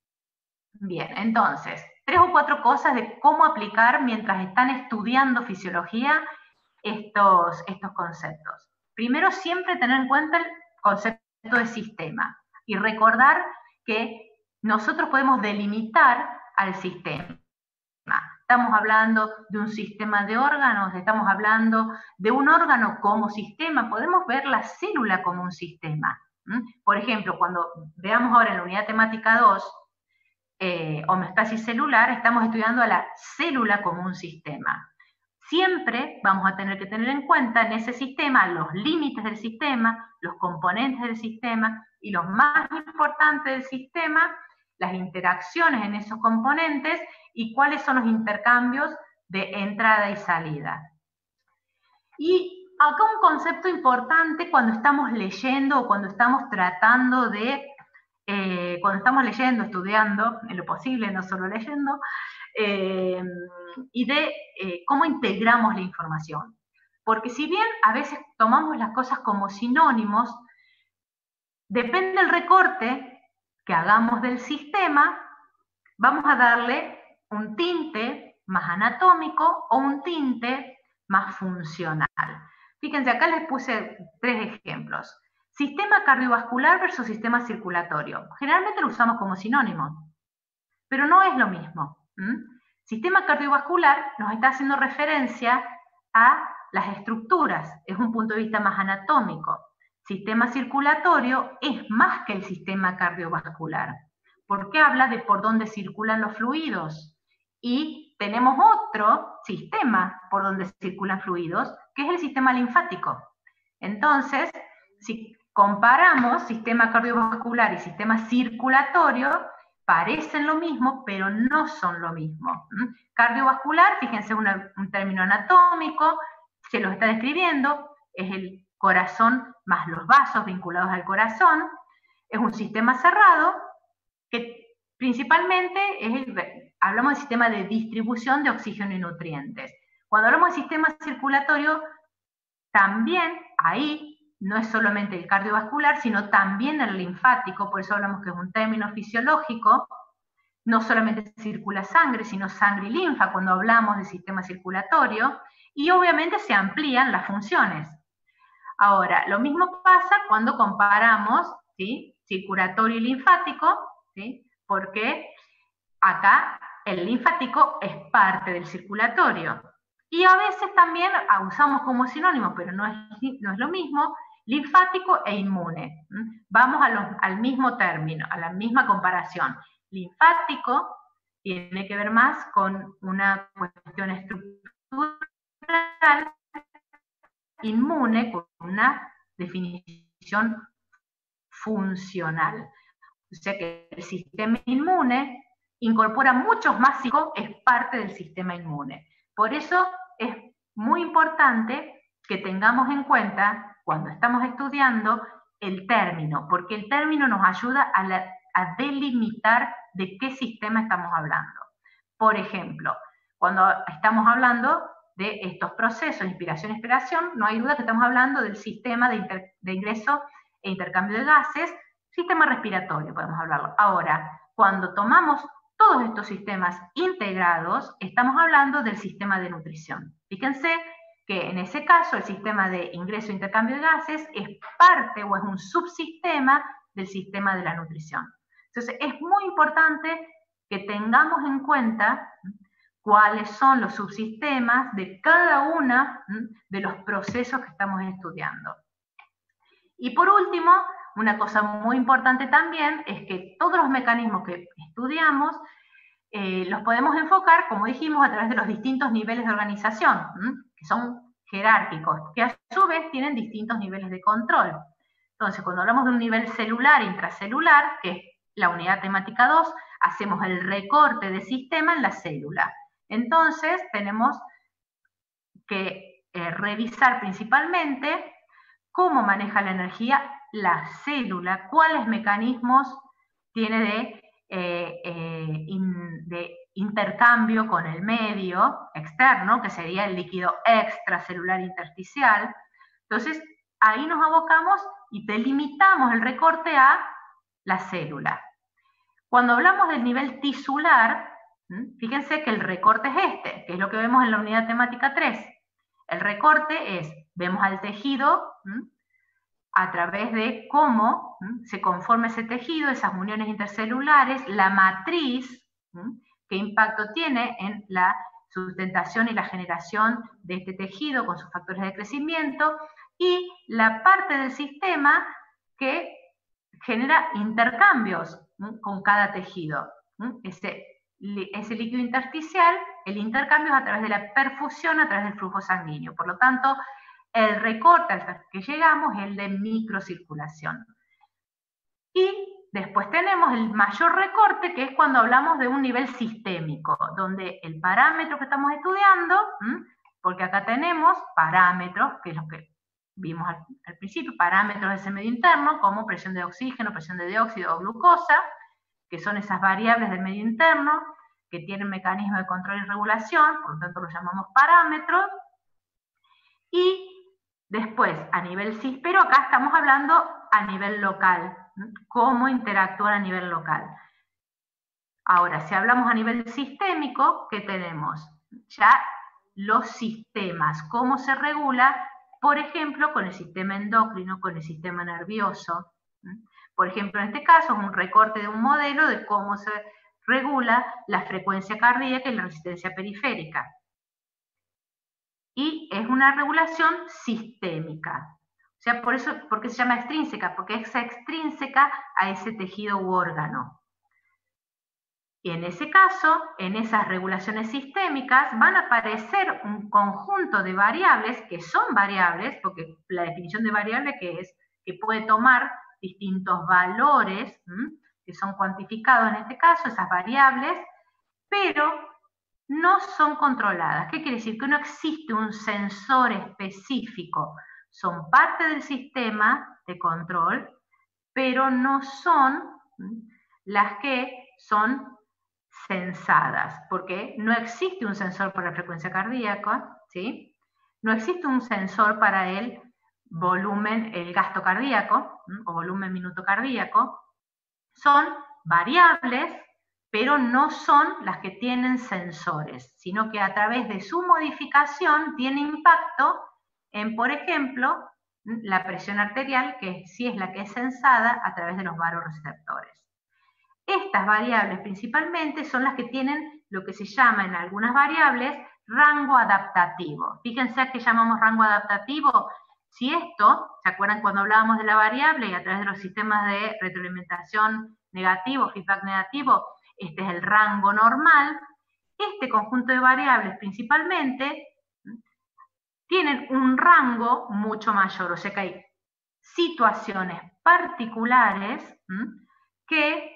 Bien, entonces, 3 o 4 cosas de cómo aplicar mientras están estudiando fisiología estos conceptos. Primero, siempre tener en cuenta el concepto de sistema y recordar que nosotros podemos delimitar al sistema. Estamos hablando de un sistema de órganos, estamos hablando de un órgano como sistema, podemos ver la célula como un sistema. Por ejemplo, cuando veamos ahora en la unidad temática 2, homeostasis celular, estamos estudiando a la célula como un sistema. Siempre vamos a tener que tener en cuenta en ese sistema los límites del sistema, los componentes del sistema y los más importantes del sistema, las interacciones en esos componentes y cuáles son los intercambios de entrada y salida. Y acá un concepto importante cuando estamos leyendo o cuando estamos tratando de, cuando estamos leyendo, estudiando, en lo posible, no solo leyendo, y de cómo integramos la información. Porque si bien a veces tomamos las cosas como sinónimos, depende del recorte que hagamos del sistema, vamos a darle un tinte más anatómico o un tinte más funcional. Fíjense, acá les puse 3 ejemplos. Sistema cardiovascular versus sistema circulatorio. Generalmente lo usamos como sinónimo, pero no es lo mismo. Sistema cardiovascular nos está haciendo referencia a las estructuras, es un punto de vista más anatómico. Sistema circulatorio es más que el sistema cardiovascular, porque habla de por dónde circulan los fluidos. Y tenemos otro sistema por donde circulan fluidos, que es el sistema linfático. Entonces, si comparamos sistema cardiovascular y sistema circulatorio, parecen lo mismo, pero no son lo mismo. Cardiovascular, fíjense, un término anatómico, se lo está describiendo, es el corazón más los vasos vinculados al corazón, es un sistema cerrado que principalmente hablamos del sistema de distribución de oxígeno y nutrientes. Cuando hablamos de sistema circulatorio, también ahí no es solamente el cardiovascular, sino también el linfático, por eso hablamos que es un término fisiológico, no solamente circula sangre, sino sangre y linfa cuando hablamos del sistema circulatorio, y obviamente se amplían las funciones. Ahora, lo mismo pasa cuando comparamos, ¿sí?, circulatorio y linfático, ¿sí?, porque acá el linfático es parte del circulatorio. Y a veces también usamos como sinónimo, pero no es lo mismo, linfático e inmune. Vamos al mismo término, a la misma comparación. Linfático tiene que ver más con una cuestión estructural, inmune con una definición funcional. O sea que el sistema inmune incorpora muchos más psicos, es parte del sistema inmune. Por eso es muy importante que tengamos en cuenta, cuando estamos estudiando, el término, porque el término nos ayuda a delimitar de qué sistema estamos hablando. Por ejemplo, cuando estamos hablando de estos procesos, inspiración-expiración, no hay duda que estamos hablando del sistema de ingreso e intercambio de gases, sistema respiratorio, podemos hablarlo. Ahora, cuando tomamos todos estos sistemas integrados, estamos hablando del sistema de nutrición. Fíjense que en ese caso el sistema de ingreso e intercambio de gases es parte o es un subsistema del sistema de la nutrición. Entonces, es muy importante que tengamos en cuenta cuáles son los subsistemas de cada uno de los procesos que estamos estudiando. Y por último, una cosa muy importante también es que todos los mecanismos que estudiamos los podemos enfocar, como dijimos, a través de los distintos niveles de organización, que son jerárquicos, que a su vez tienen distintos niveles de control. Entonces, cuando hablamos de un nivel celular e intracelular, que es la unidad temática 2, hacemos el recorte de sistema en la célula. Entonces, tenemos que revisar principalmente cómo maneja la energía la célula, cuáles mecanismos tiene de intercambio con el medio externo, que sería el líquido extracelular intersticial. Entonces, ahí nos abocamos y delimitamos el recorte a la célula. Cuando hablamos del nivel tisular, fíjense que el recorte es este, que es lo que vemos en la unidad temática 3. El recorte es, vemos al tejido a través de cómo se conforma ese tejido, esas uniones intercelulares, la matriz, qué impacto tiene en la sustentación y la generación de este tejido con sus factores de crecimiento, y la parte del sistema que genera intercambios con cada tejido. Ese líquido intersticial, el intercambio es a través de la perfusión, a través del flujo sanguíneo. Por lo tanto, el recorte al que llegamos es el de microcirculación. Y después tenemos el mayor recorte, que es cuando hablamos de un nivel sistémico, donde el parámetro que estamos estudiando, porque acá tenemos parámetros, que es lo que vimos al principio, parámetros de ese medio interno, como presión de oxígeno, presión de dióxido o glucosa, que son esas variables del medio interno, que tienen mecanismos de control y regulación, por lo tanto los llamamos parámetros. Y después, a nivel pero acá estamos hablando a nivel local, cómo interactuar a nivel local. Ahora, si hablamos a nivel sistémico, ¿qué tenemos? Ya los sistemas, cómo se regula, por ejemplo, con el sistema endocrino, con el sistema nervioso. Por ejemplo, en este caso es un recorte de un modelo de cómo se regula la frecuencia cardíaca y la resistencia periférica. Y es una regulación sistémica. O sea, por eso, ¿por qué se llama extrínseca? Porque es extrínseca a ese tejido u órgano. Y en ese caso, en esas regulaciones sistémicas, van a aparecer un conjunto de variables, que son variables, porque la definición de variable que es que puede tomar distintos valores, que son cuantificados en este caso, esas variables, pero no son controladas. ¿Qué quiere decir? Que no existe un sensor específico. Son parte del sistema de control, pero no son las que son censadas, porque no existe un sensor para la frecuencia cardíaca, ¿sí? No existe un sensor para el volumen, el gasto cardíaco, o volumen minuto cardíaco. Son variables, pero no son las que tienen sensores, sino que a través de su modificación tiene impacto en, por ejemplo, la presión arterial, que sí es la que es censada a través de los varoreceptores. Estas variables principalmente son las que tienen lo que se llama en algunas variables rango adaptativo. Fíjense a qué llamamos rango adaptativo. Si esto, ¿se acuerdan cuando hablábamos de la variable y a través de los sistemas de retroalimentación negativo, feedback negativo, este es el rango normal? Este conjunto de variables principalmente tienen un rango mucho mayor, o sea que hay situaciones particulares que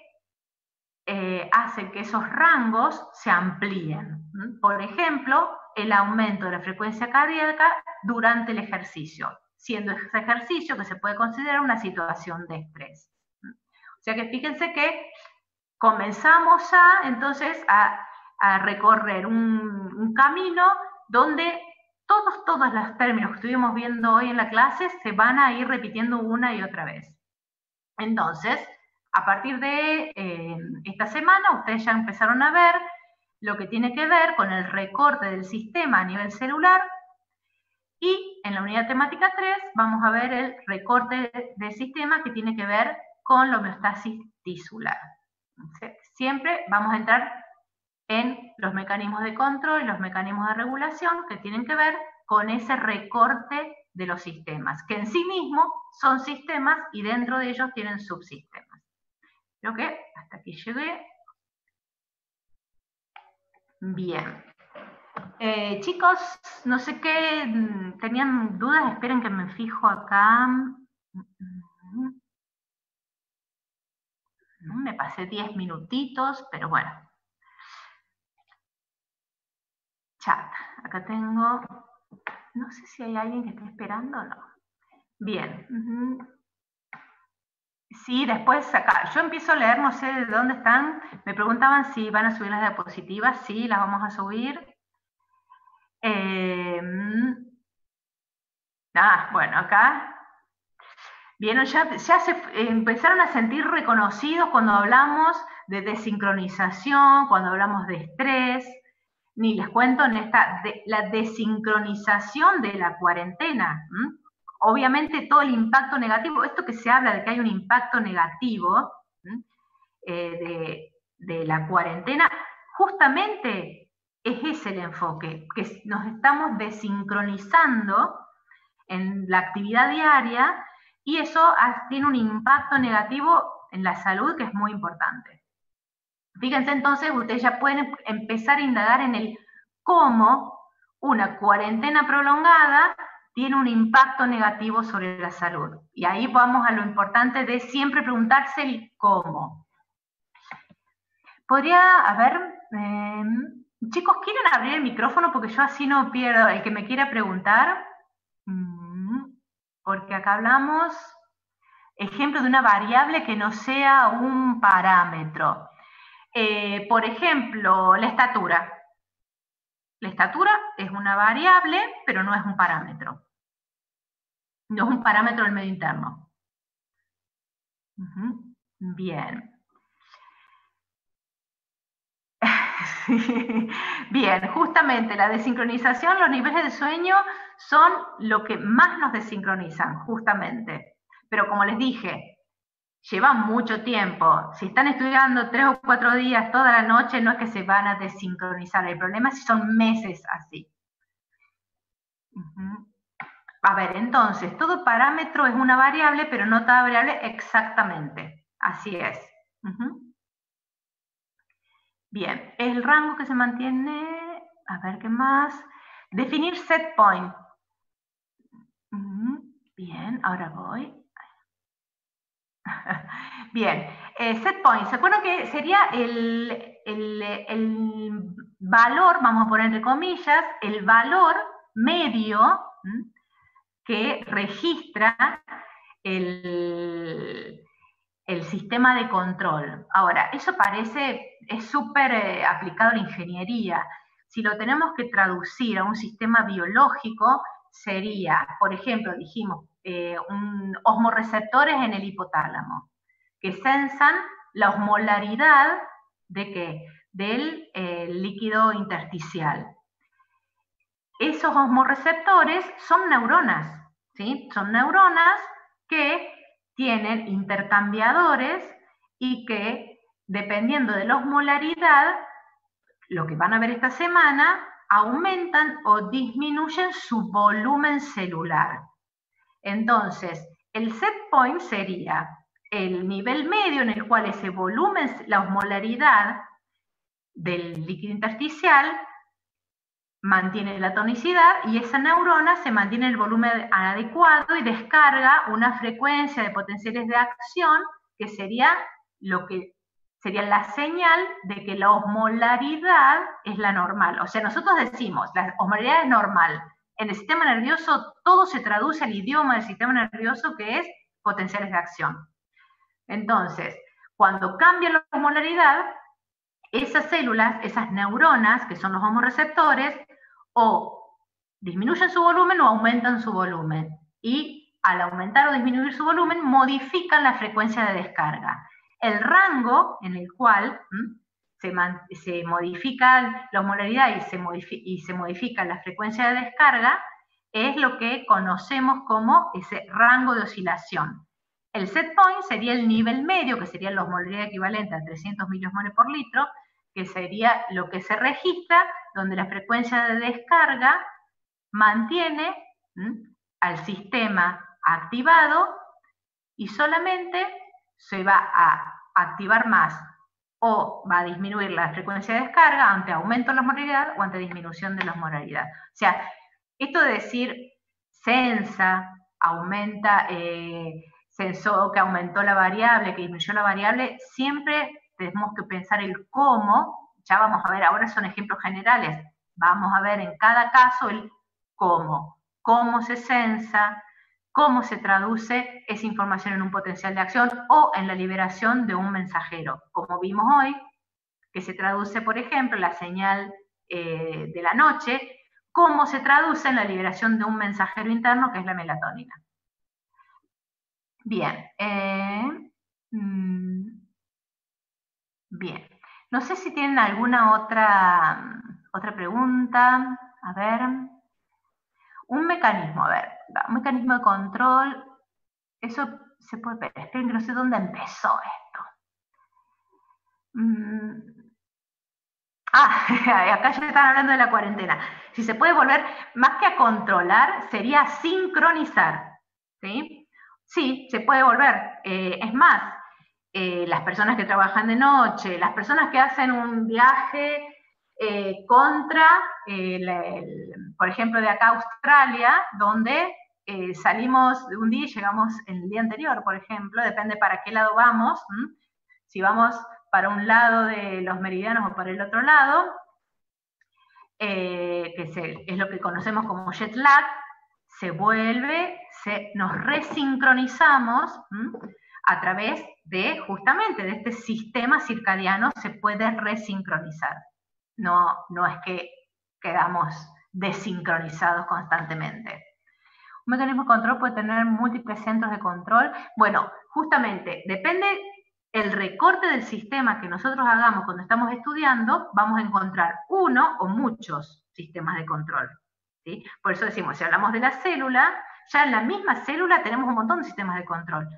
hacen que esos rangos se amplíen. Por ejemplo, el aumento de la frecuencia cardíaca durante el ejercicio, siendo ese ejercicio que se puede considerar una situación de estrés. O sea que fíjense que comenzamos entonces a recorrer un camino donde todos los términos que estuvimos viendo hoy en la clase se van a ir repitiendo una y otra vez. Entonces, a partir de esta semana, ustedes ya empezaron a ver lo que tiene que ver con el recorte del sistema a nivel celular, y en la unidad temática 3 vamos a ver el recorte del sistema que tiene que ver con la homeostasis tisular. Siempre vamos a entrar en los mecanismos de control y los mecanismos de regulación que tienen que ver con ese recorte de los sistemas, que en sí mismos son sistemas y dentro de ellos tienen subsistemas. Creo que hasta aquí llegué. Bien. Chicos, no sé qué, ¿tenían dudas? Esperen que me fijo acá. Me pasé 10 minutitos, pero bueno. Chat. Acá tengo... No sé si hay alguien que esté esperando o no. Bien. Sí, después acá. Yo empiezo a leer, no sé de dónde están. Me preguntaban si van a subir las diapositivas. Sí, las vamos a subir. Bueno, acá. Vieron, ya se empezaron a sentir reconocidos cuando hablamos de desincronización, cuando hablamos de estrés. Ni les cuento en la desincronización de la cuarentena. Obviamente todo el impacto negativo, esto que se habla de que hay un impacto negativo de la cuarentena, justamente es ese el enfoque, que nos estamos desincronizando en la actividad diaria y eso tiene un impacto negativo en la salud que es muy importante. Fíjense entonces, ustedes ya pueden empezar a indagar en el cómo una cuarentena prolongada tiene un impacto negativo sobre la salud. Y ahí vamos a lo importante de siempre preguntarse el cómo. Podría, a ver, chicos, ¿quieren abrir el micrófono? Porque yo así no pierdo el que me quiera preguntar. Porque acá hablamos, ejemplo de una variable que no sea un parámetro. Por ejemplo, la estatura. La estatura es una variable, pero no es un parámetro. No es un parámetro del medio interno. Bien. Bien, justamente la desincronización, los niveles de sueño son lo que más nos desincronizan, justamente. Pero como les dije, lleva mucho tiempo. Si están estudiando 3 o 4 días toda la noche, no es que se van a desincronizar. El problema es si son meses así. A ver, entonces, todo parámetro es una variable, pero no toda variable exactamente. Así es. Bien, el rango que se mantiene, a ver qué más. Definir set point. Bien, ahora voy. Bien, set point, ¿se acuerdan que sería el valor, vamos a poner entre comillas, el valor medio que registra el sistema de control? Ahora, eso parece, es súper aplicado a la ingeniería. Si lo tenemos que traducir a un sistema biológico, sería, por ejemplo, dijimos, osmoreceptores en el hipotálamo, que sensan la osmolaridad de ¿qué? Del líquido intersticial. Esos osmoreceptores son neuronas, ¿sí? Son neuronas que tienen intercambiadores y que, dependiendo de la osmolaridad, lo que van a ver esta semana, aumentan o disminuyen su volumen celular. Entonces, el set point sería el nivel medio en el cual ese volumen, la osmolaridad del líquido intersticial mantiene la tonicidad y esa neurona se mantiene en el volumen adecuado y descarga una frecuencia de potenciales de acción que sería lo que sería la señal de que la osmolaridad es la normal. O sea, nosotros decimos, la osmolaridad es normal. En el sistema nervioso todo se traduce al idioma del sistema nervioso, que es potenciales de acción. Entonces, cuando cambia la osmolaridad, esas células, esas neuronas, que son los osmoreceptores, o disminuyen su volumen o aumentan su volumen. Y al aumentar o disminuir su volumen, modifican la frecuencia de descarga. El rango en el cual se modifica la osmolaridad y se modifica la frecuencia de descarga es lo que conocemos como ese rango de oscilación. El set point sería el nivel medio, que sería la osmolaridad equivalente a 300 miliosmoles por litro, que sería lo que se registra, donde la frecuencia de descarga mantiene al sistema activado y solamente se va a activar más o va a disminuir la frecuencia de descarga ante aumento de la osmolaridad o ante disminución de la osmolaridad. O sea, esto de decir sensa, aumenta, sensó que aumentó la variable, que disminuyó la variable, siempre tenemos que pensar el cómo. Ya vamos a ver, ahora son ejemplos generales, vamos a ver en cada caso el cómo se sensa, cómo se traduce esa información en un potencial de acción o en la liberación de un mensajero, como vimos hoy, que se traduce, por ejemplo, la señal de la noche, cómo se traduce en la liberación de un mensajero interno, que es la melatonina. Bien. Bien. No sé si tienen alguna otra pregunta. A ver. Un mecanismo, a ver. Un mecanismo de control. Eso se puede ver. Esperen que no sé dónde empezó esto. Acá ya están hablando de la cuarentena. Si se puede volver, más que a controlar, sería sincronizar. ¿Sí? Sí, se puede volver. Es más, las personas que trabajan de noche, las personas que hacen un viaje contra, por ejemplo, de acá a Australia, donde salimos de un día y llegamos el día anterior, por ejemplo, depende para qué lado vamos. Si vamos para un lado de los meridianos o para el otro lado, que es lo que conocemos como jet lag, se vuelve, nos resincronizamos a través de justamente de este sistema circadiano, se puede resincronizar. No es que quedamos desincronizados constantemente. Un mecanismo de control puede tener múltiples centros de control. Bueno, justamente, depende el recorte del sistema que nosotros hagamos cuando estamos estudiando, vamos a encontrar uno o muchos sistemas de control. ¿Sí? Por eso decimos, si hablamos de la célula, ya en la misma célula tenemos un montón de sistemas de control.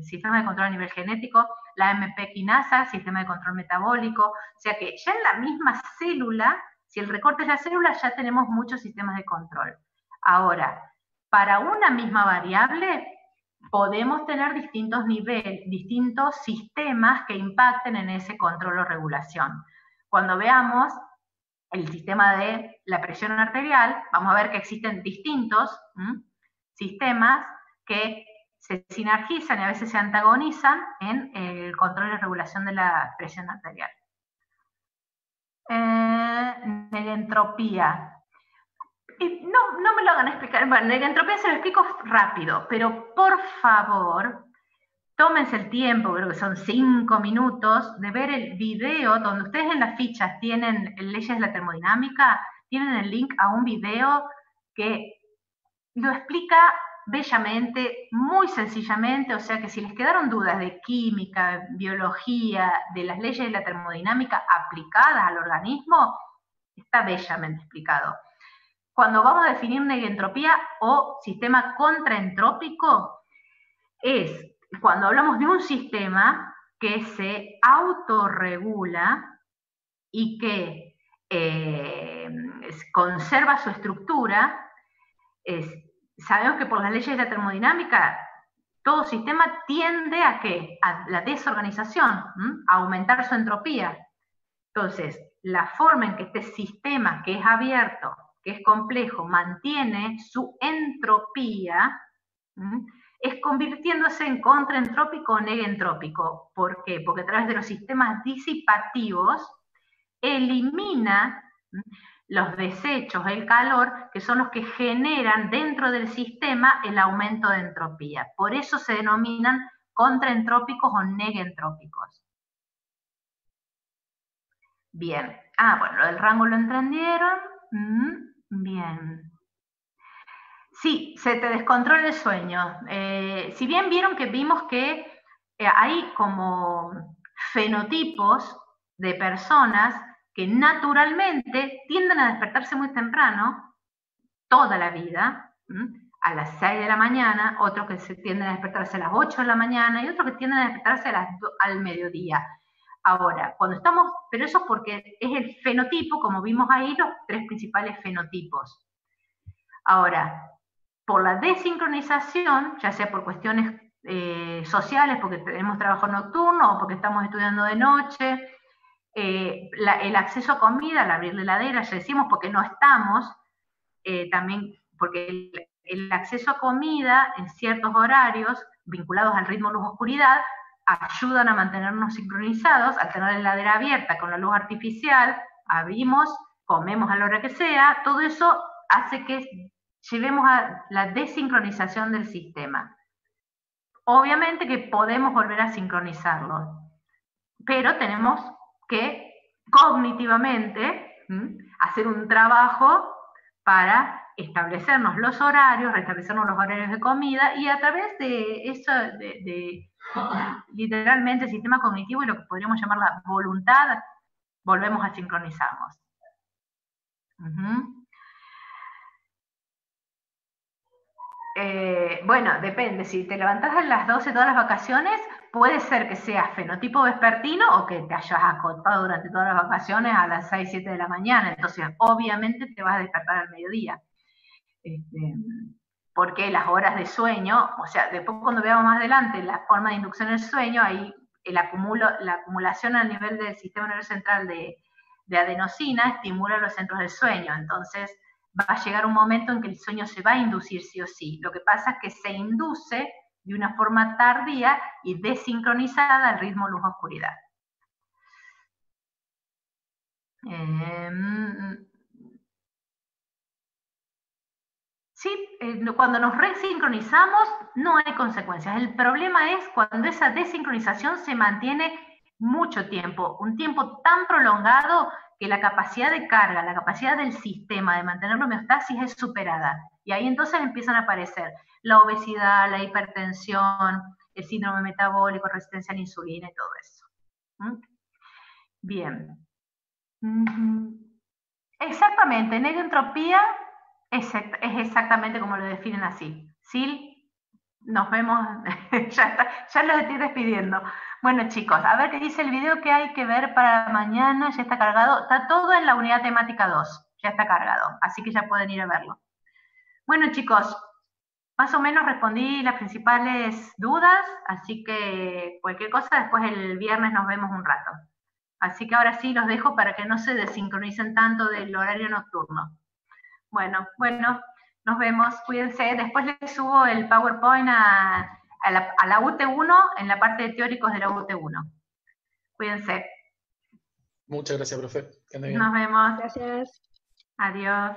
Sistemas de control a nivel genético, la AMP quinasa, sistema de control metabólico. O sea que ya en la misma célula, si el recorte es la célula, ya tenemos muchos sistemas de control. Ahora, para una misma variable, podemos tener distintos niveles, distintos sistemas que impacten en ese control o regulación. Cuando veamos el sistema de la presión arterial, vamos a ver que existen distintos sistemas que se sinergizan y a veces se antagonizan en el control y regulación de la presión arterial. Negentropía. No me lo hagan explicar. Bueno, negentropía se lo explico rápido, pero por favor, tómense el tiempo, creo que son 5 minutos, de ver el video donde ustedes en las fichas tienen leyes de la termodinámica, tienen el link a un video que lo explica bellamente, muy sencillamente, o sea que si les quedaron dudas de química, biología, de las leyes de la termodinámica aplicadas al organismo, está bellamente explicado. Cuando vamos a definir negentropía o sistema contraentrópico, es cuando hablamos de un sistema que se autorregula y que conserva su estructura. Sabemos que por las leyes de la termodinámica todo sistema tiende a ¿qué? A la desorganización, a aumentar su entropía. Entonces, la forma en que este sistema, que es abierto, que es complejo, mantiene su entropía, es convirtiéndose en contraentrópico o negentrópico. ¿Por qué? Porque a través de los sistemas disipativos elimina los desechos, el calor, que son los que generan dentro del sistema el aumento de entropía. Por eso se denominan contraentrópicos o negentrópicos. Bien. Bueno, lo del rango lo entendieron. Bien. Sí, se te descontrola el sueño. Si bien vimos que hay como fenotipos de personas que naturalmente tienden a despertarse muy temprano, toda la vida, a las 6 de la mañana, otros que se tienden a despertarse a las 8 de la mañana y otros que tienden a despertarse al mediodía. Ahora, pero eso es porque es el fenotipo, como vimos ahí, los 3 principales fenotipos. Ahora, por la desincronización, ya sea por cuestiones sociales, porque tenemos trabajo nocturno o porque estamos estudiando de noche, el acceso a comida, al abrir la heladera, ya decimos, porque no estamos, también porque el acceso a comida en ciertos horarios vinculados al ritmo luz-oscuridad ayudan a mantenernos sincronizados. Al tener la heladera abierta con la luz artificial, abrimos, comemos a la hora que sea, todo eso hace que llevemos a la desincronización del sistema. Obviamente que podemos volver a sincronizarlo, pero tenemos que cognitivamente hacer un trabajo para establecernos los horarios, restablecernos los horarios de comida, y a través de eso, literalmente el sistema cognitivo y lo que podríamos llamar la voluntad, volvemos a sincronizarnos. Bueno, depende. Si te levantás a las 12 todas las vacaciones, puede ser que seas fenotipo vespertino o que te hayas acostado durante todas las vacaciones a las 6, 7 de la mañana. Entonces, obviamente te vas a despertar al mediodía. Porque las horas de sueño, o sea, después cuando veamos más adelante la forma de inducción del sueño, ahí la acumulación a nivel del sistema nervioso central de adenosina estimula los centros del sueño. Entonces, va a llegar un momento en que el sueño se va a inducir sí o sí. Lo que pasa es que se induce de una forma tardía y desincronizada al ritmo luz-oscuridad. Sí, cuando nos resincronizamos no hay consecuencias. El problema es cuando esa desincronización se mantiene mucho tiempo, un tiempo tan prolongado que la capacidad de carga, la capacidad del sistema de mantener la homeostasis es superada. Y ahí entonces empiezan a aparecer la obesidad, la hipertensión, el síndrome metabólico, resistencia a la insulina y todo eso. Bien. Exactamente, negentropía es exactamente como lo definen así. Sil, nos vemos, ya los estoy despidiendo. Bueno chicos, a ver qué dice el video que hay que ver para mañana, ya está cargado, está todo en la unidad temática 2, ya está cargado, así que ya pueden ir a verlo. Bueno chicos, más o menos respondí las principales dudas, así que cualquier cosa, después el viernes nos vemos un rato. Así que ahora sí los dejo para que no se desincronicen tanto del horario nocturno. Bueno, nos vemos, cuídense. Después les subo el PowerPoint a la UT1 en la parte de teóricos de la UT1. Cuídense. Muchas gracias, profe. Que ande bien. Nos vemos. Gracias. Adiós.